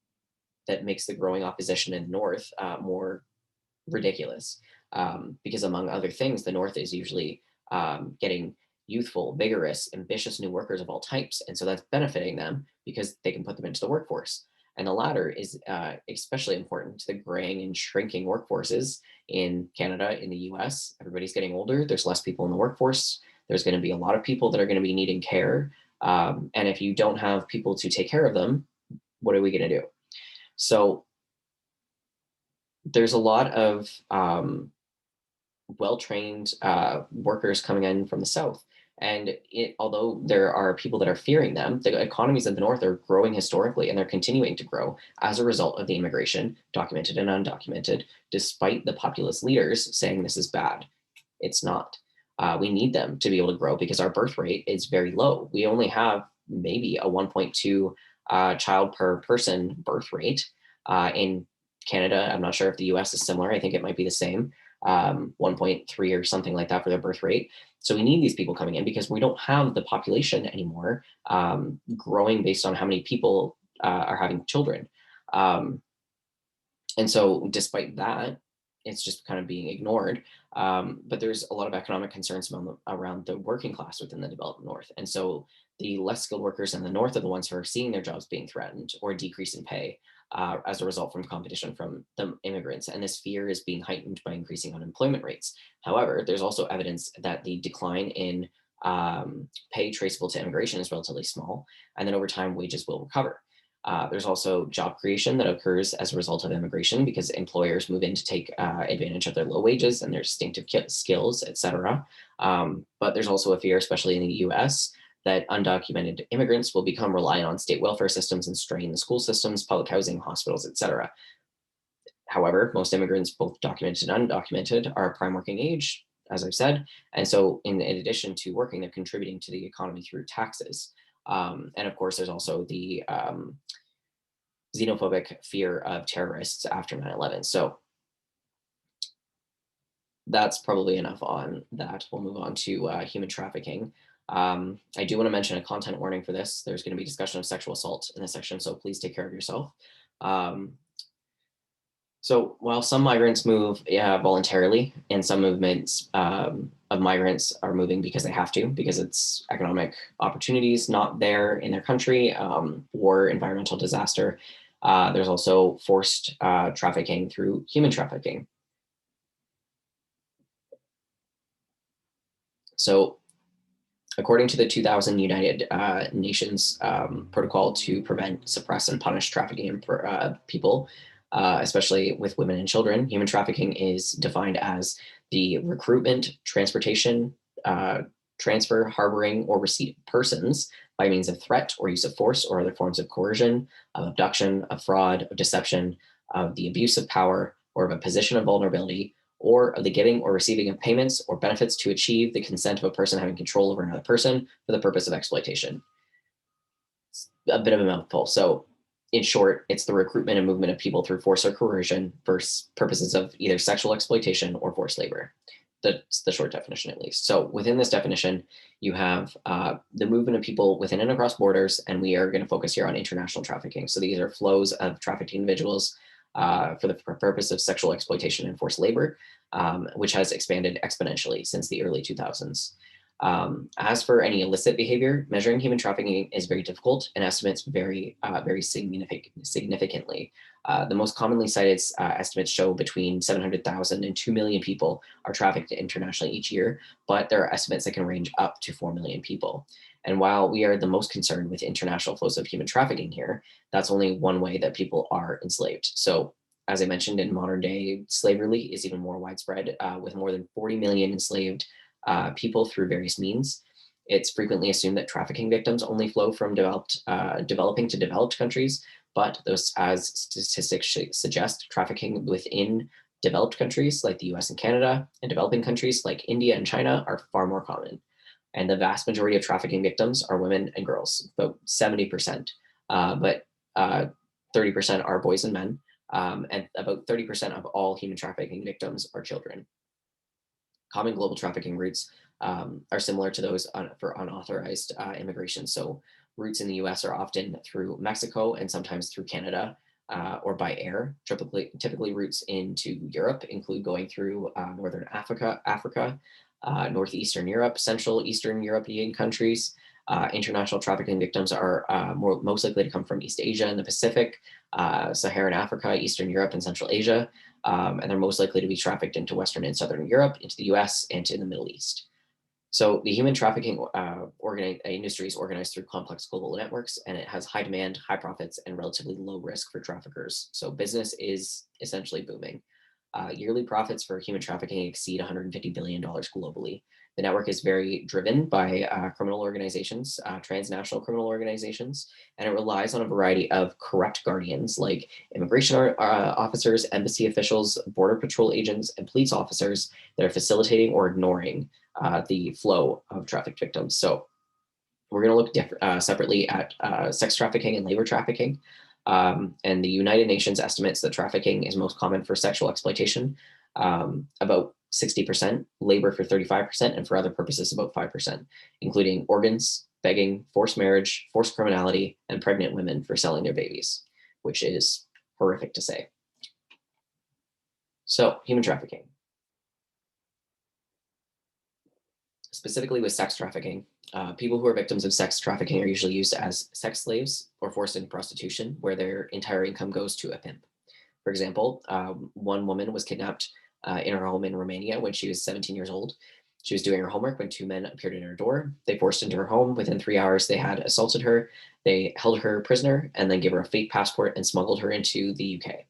that makes the growing opposition in the North more ridiculous. Because among other things, the North is usually getting youthful, vigorous, ambitious new workers of all types. And so that's benefiting them because they can put them into the workforce. And the latter is especially important to the graying and shrinking workforces in Canada, in the US. Everybody's getting older, there's less people in the workforce. There's going to be a lot of people that are going to be needing care. And if you don't have people to take care of them, what are we going to do? So there's a lot of well-trained workers coming in from the south. And although there are people that are fearing them, the economies of the North are growing historically, and they're continuing to grow as a result of the immigration, documented and undocumented, despite the populist leaders saying this is bad. It's not. We need them to be able to grow because our birth rate is very low. We only have maybe a 1.2 child per person birth rate in Canada. I'm not sure if the US is similar. I think it might be the same, 1.3 or something like that for their birth rate. So we need these people coming in because we don't have the population anymore growing based on how many people are having children. And so despite that, it's just kind of being ignored. But there's a lot of economic concerns around the working class within the developed North. And so the less skilled workers in the North are the ones who are seeing their jobs being threatened or decrease in pay as a result from competition from the immigrants. And this fear is being heightened by increasing unemployment rates. However, there's also evidence that the decline in pay traceable to immigration is relatively small, and then over time, wages will recover. There's also job creation that occurs as a result of immigration because employers move in to take advantage of their low wages and their distinctive skills, et cetera. But there's also a fear, especially in the US, that undocumented immigrants will become reliant on state welfare systems and strain the school systems, public housing, hospitals, et cetera. However, most immigrants, both documented and undocumented, are prime working age, as I've said. And so, in addition to working, they're contributing to the economy through taxes. And of course, there's also the xenophobic fear of terrorists after 9/11. So that's probably enough on that. We'll move on to human trafficking. I do want to mention a content warning for this. There's going to be discussion of sexual assault in this section, so please take care of yourself. So while some migrants move voluntarily, and some movements of migrants are moving because they have to, because it's economic opportunities not there in their country, or environmental disaster, there's also forced trafficking through human trafficking. So according to the 2000 United Nations Protocol to prevent, suppress, and punish trafficking in people, especially with women and children, human trafficking is defined as the recruitment, transportation, transfer, harboring, or receipt of persons by means of threat or use of force or other forms of coercion, of abduction, of fraud, of deception, of the abuse of power, or of a position of vulnerability, or of the giving or receiving of payments or benefits to achieve the consent of a person having control over another person for the purpose of exploitation. It's a bit of a mouthful. So in short, it's the recruitment and movement of people through force or coercion for purposes of either sexual exploitation or forced labor. That's the short definition, at least. So within this definition, you have the movement of people within and across borders, and we are going to focus here on international trafficking. So these are flows of trafficked individuals for the purpose of sexual exploitation and forced labor, which has expanded exponentially since the early 2000s. As for any illicit behavior, measuring human trafficking is very difficult, and estimates vary very significantly. The most commonly cited estimates show between 700,000 and 2 million people are trafficked internationally each year, but there are estimates that can range up to 4 million people. And while we are the most concerned with international flows of human trafficking here, that's only one way that people are enslaved. So as I mentioned, in modern day, slavery is even more widespread, with more than 40 million enslaved people through various means. It's frequently assumed that trafficking victims only flow from developing to developed countries, but those, as statistics suggest, trafficking within developed countries like the US and Canada, and developing countries like India and China are far more common. And the vast majority of trafficking victims are women and girls, about 70%, but 30% are boys and men, and about 30% of all human trafficking victims are children. Common global trafficking routes are similar to those for unauthorized immigration. So routes in the US are often through Mexico and sometimes through Canada, or by air. Typically routes into Europe include going through Northern Africa, Northeastern Europe, Central Eastern European countries. International trafficking victims are most likely to come from East Asia and the Pacific, Saharan Africa, Eastern Europe, and Central Asia. And they're most likely to be trafficked into Western and Southern Europe, into the US, and to the Middle East. So the human trafficking industry is organized through complex global networks, and it has high demand, high profits, and relatively low risk for traffickers. So business is essentially booming. Yearly profits for human trafficking exceed $150 billion globally. The network is very driven by criminal organizations, transnational criminal organizations, and it relies on a variety of corrupt guardians like immigration officers, embassy officials, border patrol agents, and police officers that are facilitating or ignoring the flow of trafficked victims. So we're going to look separately at sex trafficking and labor trafficking. And the United Nations estimates that trafficking is most common for sexual exploitation, about 60%, labor for 35%, and for other purposes about 5%, including organs, begging, forced marriage, forced criminality, and pregnant women for selling their babies, which is horrific to say. So human trafficking. Specifically with sex trafficking, people who are victims of sex trafficking are usually used as sex slaves or forced into prostitution, where their entire income goes to a pimp. For example, one woman was kidnapped in her home in Romania when she was 17 years old. She was doing her homework when two men appeared at her door. They forced into her home. Within 3 hours, they had assaulted her. They held her prisoner and then gave her a fake passport and smuggled her into the UK.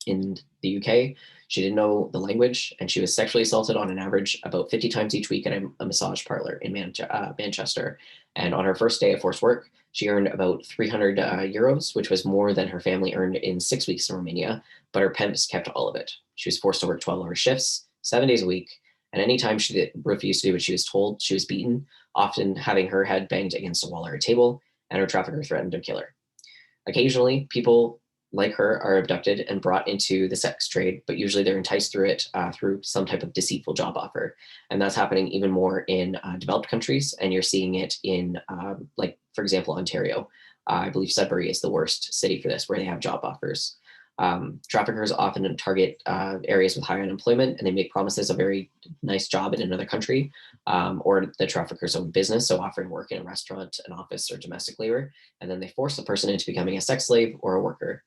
In the UK, she didn't know the language, and she was sexually assaulted on an average about 50 times each week at a massage parlor in Manchester. And on her first day of forced work, she earned about 300 euros, which was more than her family earned in 6 weeks in Romania, but her pimps kept all of it. She was forced to work 12-hour shifts, 7 days a week, and anytime she refused to do what she was told, she was beaten, often having her head banged against a wall or a table, and her trafficker threatened to kill her. Occasionally, people like her, are abducted and brought into the sex trade, but usually they're enticed through it through some type of deceitful job offer. And that's happening even more in developed countries. And you're seeing it in, like, for example, Ontario. I believe Sudbury is the worst city for this, where they have job offers. Traffickers often target areas with high unemployment, and they make promises of a very nice job in another country, or the trafficker's own business, so offering work in a restaurant, an office, or domestic labor, and then they force the person into becoming a sex slave or a worker.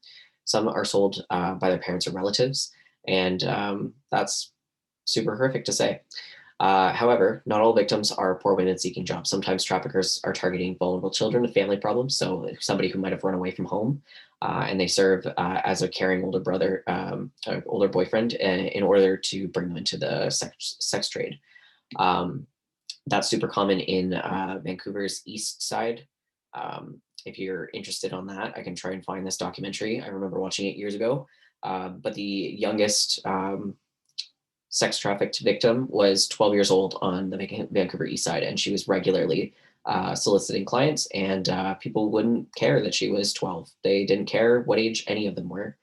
Some are sold by their parents or relatives, and that's super horrific to say. However, not all victims are poor women seeking jobs. Sometimes traffickers are targeting vulnerable children with family problems, so somebody who might have run away from home, and they serve as a caring older brother, older boyfriend, in order to bring them into the sex trade. Um, that's super common in Vancouver's east side. If you're interested on that, I can try and find this documentary. I remember watching it years ago. But the youngest sex trafficked victim was 12 years old on the Vancouver east side, and she was regularly soliciting clients, and people wouldn't care that she was 12. They didn't care what age any of them were,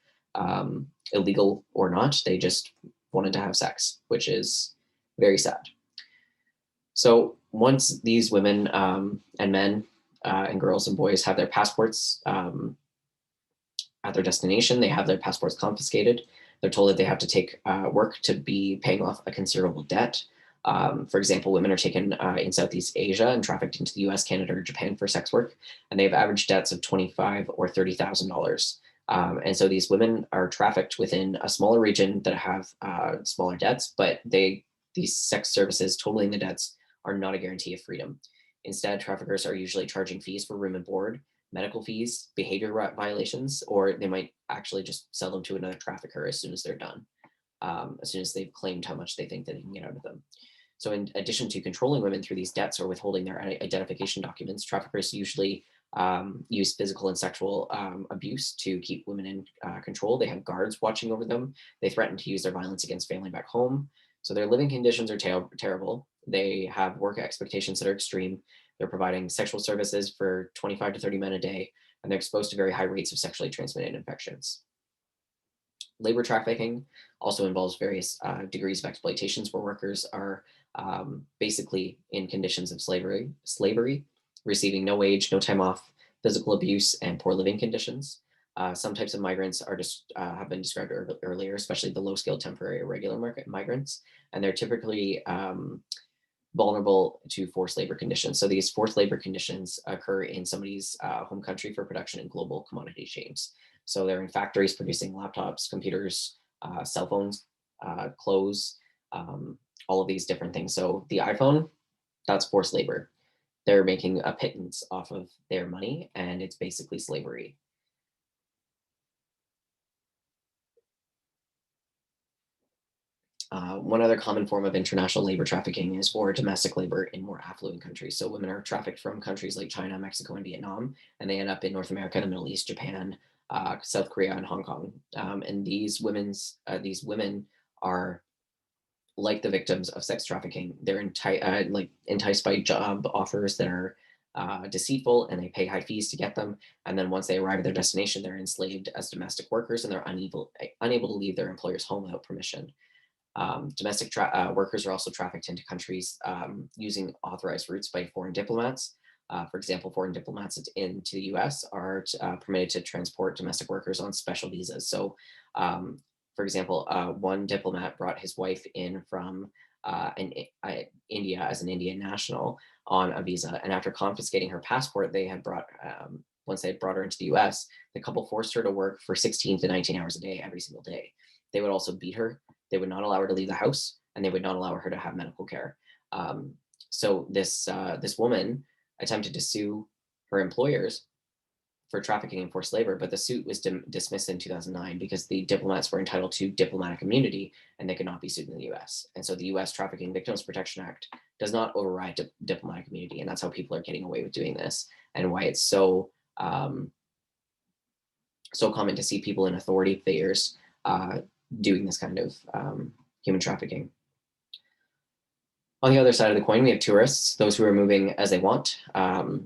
illegal or not. They just wanted to have sex, which is very sad. So once these women and men and girls and boys have their passports at their destination, they have their passports confiscated. They're told that they have to take work to be paying off a considerable debt. For example, women are taken in Southeast Asia and trafficked into the U.S., Canada, or Japan for sex work, and they have average debts of $25,000 or $30,000. And so these women are trafficked within a smaller region that have smaller debts, but these sex services totaling the debts are not a guarantee of freedom. Instead, traffickers are usually charging fees for room and board, medical fees, behavior violations, or they might actually just sell them to another trafficker as soon as they're done, as soon as they've claimed how much they think that they can get out of them. So in addition to controlling women through these debts or withholding their identification documents, traffickers usually use physical and sexual abuse to keep women in control. They have guards watching over them. They threaten to use their violence against family back home. So their living conditions are terrible. They have work expectations that are extreme. They're providing sexual services for 25 to 30 men a day, and they're exposed to very high rates of sexually transmitted infections. Labor trafficking also involves various degrees of exploitations where workers are basically in conditions of slavery, receiving no wage, no time off, physical abuse, and poor living conditions. Some types of migrants are just have been described earlier, especially the low-skilled temporary irregular market migrants, and they're typically vulnerable to forced labor conditions. So these forced labor conditions occur in somebody's home country for production in global commodity chains. So they're in factories producing laptops, computers, cell phones, clothes, all of these different things. So the iPhone, that's forced labor. They're making a pittance off of their money, and it's basically slavery. One other common form of international labor trafficking is for domestic labor in more affluent countries. So women are trafficked from countries like China, Mexico, and Vietnam, and they end up in North America, the Middle East, Japan, South Korea, and Hong Kong. And these women are like the victims of sex trafficking. They're enticed by job offers that are deceitful, and they pay high fees to get them. And then once they arrive at their destination, they're enslaved as domestic workers, and they're unable to leave their employer's home without permission. Domestic workers are also trafficked into countries using authorized routes by foreign diplomats. For example, foreign diplomats into the US are permitted to transport domestic workers on special visas. So, for example, one diplomat brought his wife in from India as an Indian national on a visa. And after confiscating her passport, once they had brought her into the US, the couple forced her to work for 16 to 19 hours a day every single day. They would also beat her. They would not allow her to leave the house, and they would not allow her to have medical care. So this woman attempted to sue her employers for trafficking and forced labor, but the suit was dismissed in 2009 because the diplomats were entitled to diplomatic immunity and they could not be sued in the U.S. And so the U.S. Trafficking Victims Protection Act does not override diplomatic immunity, and that's how people are getting away with doing this, and why it's so common to see people in authority figures doing this kind of human trafficking. On the other side of the coin, we have tourists, those who are moving as they want,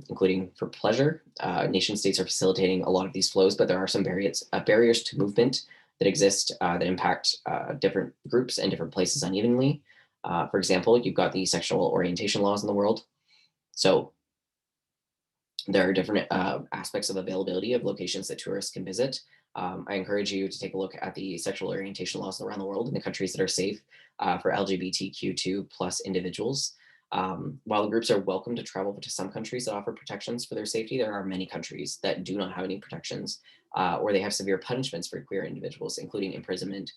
including for pleasure. Nation states are facilitating a lot of these flows, but there are some barriers to movement that exist that impact different groups and different places unevenly. For example, you've got the sexual orientation laws in the world. So there are different aspects of availability of locations that tourists can visit. I encourage you to take a look at the sexual orientation laws around the world in the countries that are safe for LGBTQ2 plus individuals. While the groups are welcome to travel to some countries that offer protections for their safety, there are many countries that do not have any protections or they have severe punishments for queer individuals, including imprisonment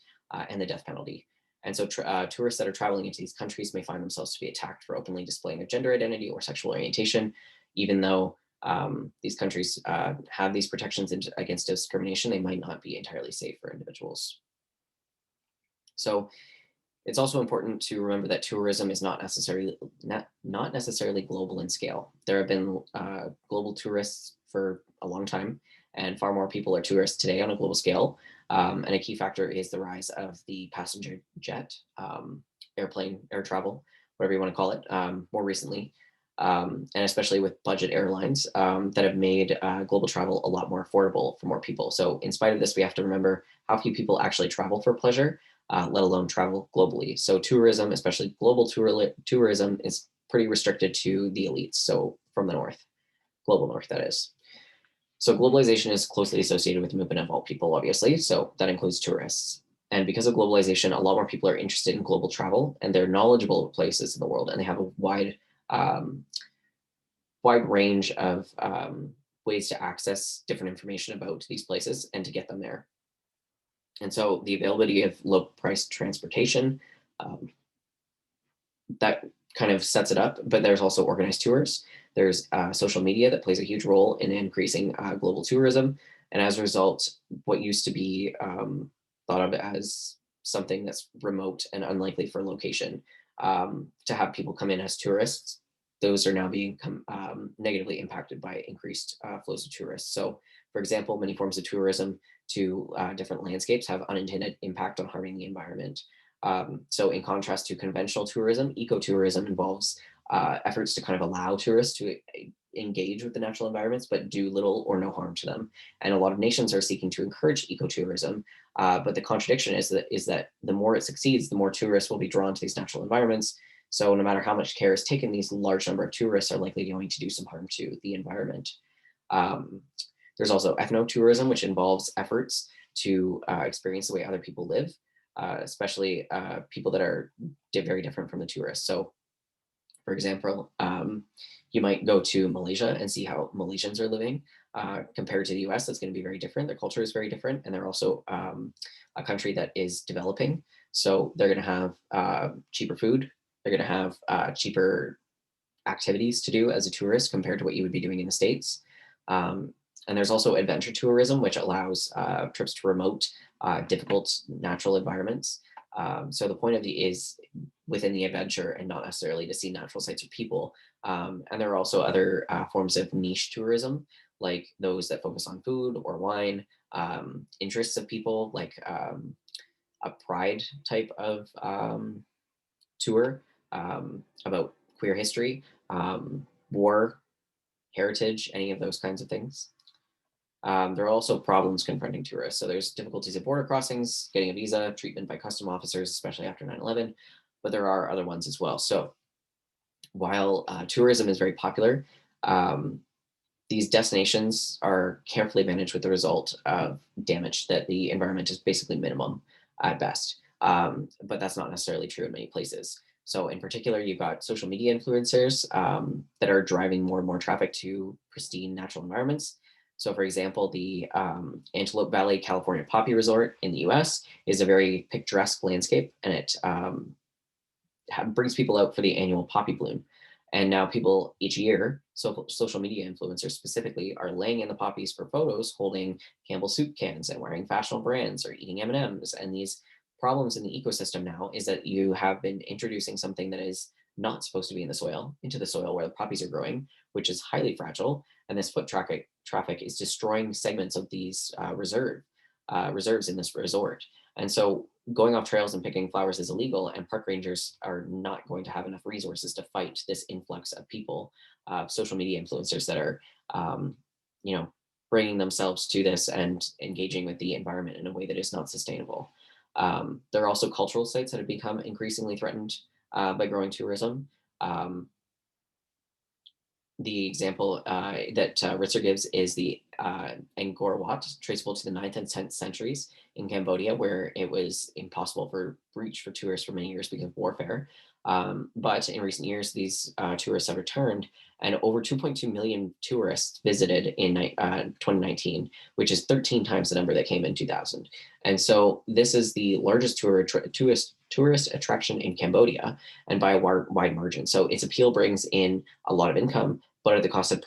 and the death penalty. And so tourists that are traveling into these countries may find themselves to be attacked for openly displaying their gender identity or sexual orientation, even though these countries have these protections against discrimination, they might not be entirely safe for individuals. So it's also important to remember that tourism is not necessarily global in scale. There have been global tourists for a long time, and far more people are tourists today on a global scale. And a key factor is the rise of the passenger jet, airplane, air travel, whatever you want to call it, more recently. And especially with budget airlines that have made global travel a lot more affordable for more people. So in spite of this, we have to remember how few people actually travel for pleasure, let alone travel globally. So tourism, especially global tourism, is pretty restricted to the elites. So from the north, global north, that is. So globalization is closely associated with the movement of all people, obviously. So that includes tourists. And because of globalization, a lot more people are interested in global travel and they're knowledgeable of places in the world and they have a um, wide range of ways to access different information about these places and to get them there. And so the availability of low price transportation, um, that kind of sets it up, but there's also organized tours. There's social media that plays a huge role in increasing global tourism. And as a result, what used to be thought of as something that's remote and unlikely for location, to have people come in as tourists, those are now being negatively impacted by increased flows of tourists. So, for example, many forms of tourism to different landscapes have unintended impact on harming the environment. So in contrast to conventional tourism, ecotourism involves efforts to kind of allow tourists to engage with the natural environments, but do little or no harm to them. And a lot of nations are seeking to encourage ecotourism. But the contradiction is that the more it succeeds, the more tourists will be drawn to these natural environments. So no matter how much care is taken, these large number of tourists are likely going to do some harm to the environment. Um, there's also ethnotourism, which involves efforts to experience the way other people live, especially people that are very different from the tourists. So, for example, you might go to Malaysia and see how Malaysians are living compared to the US. That's going to be very different. Their culture is very different, and they're also a country that is developing. So they're going to have cheaper food. They're going to have cheaper activities to do as a tourist compared to what you would be doing in the States. And there's also adventure tourism, which allows trips to remote, difficult natural environments. So the point of it is within the adventure and not necessarily to see natural sites or people. And there are also other forms of niche tourism, like those that focus on food or wine, interests of people, like a pride type of tour about queer history, war, heritage, any of those kinds of things. There are also problems confronting tourists. So there's difficulties at border crossings, getting a visa, treatment by custom officers, especially after 9/11, but there are other ones as well. So while tourism is very popular, um, these destinations are carefully managed with the result of damage that the environment is basically minimum at best. But that's not necessarily true in many places. So in particular, you've got social media influencers that are driving more and more traffic to pristine natural environments. So for example, the Antelope Valley California Poppy Resort in the US is a very picturesque landscape and it brings people out for the annual poppy bloom. And now people each year, so social media influencers specifically, are laying in the poppies for photos, holding Campbell soup cans and wearing fashionable brands or eating M&Ms. And these problems in the ecosystem now is that you have been introducing something that is not supposed to be in the soil into the soil where the poppies are growing, which is highly fragile. And this foot traffic is destroying segments of these reserves in this resort. And so going off trails and picking flowers is illegal, and park rangers are not going to have enough resources to fight this influx of people, social media influencers that are, um, you know, bringing themselves to this and engaging with the environment in a way that is not sustainable. There are also cultural sites that have become increasingly threatened by growing tourism. Um, the example that Ritzer gives is the Angkor Wat, traceable to the 9th and 10th centuries in Cambodia, where it was impossible for reach for tourists for many years because of warfare. But in recent years, these tourists have returned, and over 2.2 million tourists visited in 2019, which is 13 times the number that came in 2000. And so this is the largest tourist attraction in Cambodia, and by a wide margin. So its appeal brings in a lot of income, but at the cost of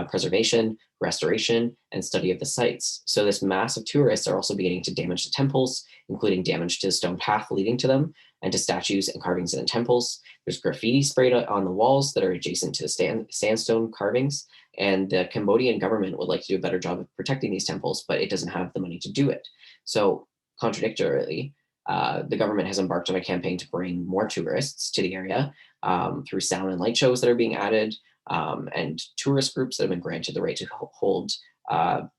preservation, restoration, and study of the sites. So this mass of tourists are also beginning to damage the temples, including damage to the stone path leading to them, and to statues and carvings in the temples. There's graffiti sprayed on the walls that are adjacent to the sandstone carvings, and the Cambodian government would like to do a better job of protecting these temples, but it doesn't have the money to do it. So contradictorily, the government has embarked on a campaign to bring more tourists to the area through sound and light shows that are being added, and tourist groups that have been granted the right to hold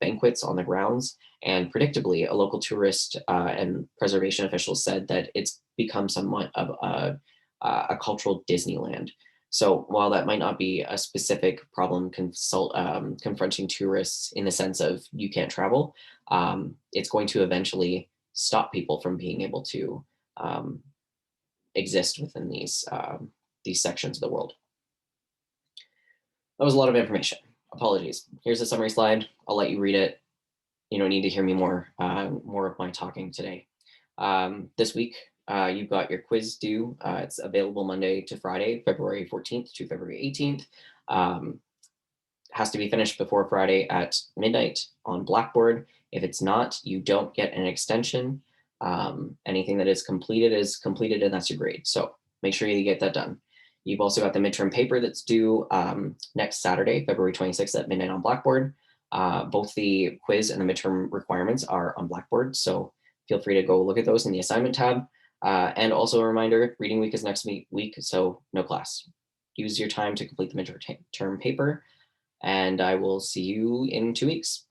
banquets on the grounds. And predictably, a local tourist and preservation officials said that it's become somewhat of a cultural Disneyland. So while that might not be a specific problem confronting tourists in the sense of you can't travel, it's going to eventually stop people from being able to um, exist within these sections of the world. That was a lot of information. Apologies. Here's a summary slide. I'll let you read it. You don't need to hear me more of my talking today. This week, you've got your quiz due. It's available Monday to Friday, February 14th to February 18th. Has to be finished before Friday at midnight on Blackboard. If it's not, you don't get an extension. Anything that is completed, and that's your grade. So make sure you get that done. You've also got the midterm paper that's due next Saturday, February 26th at midnight on Blackboard. Both the quiz and the midterm requirements are on Blackboard, so feel free to go look at those in the assignment tab. And also a reminder, reading week is next week, so no class. Use your time to complete the midterm paper, and I will see you in 2 weeks.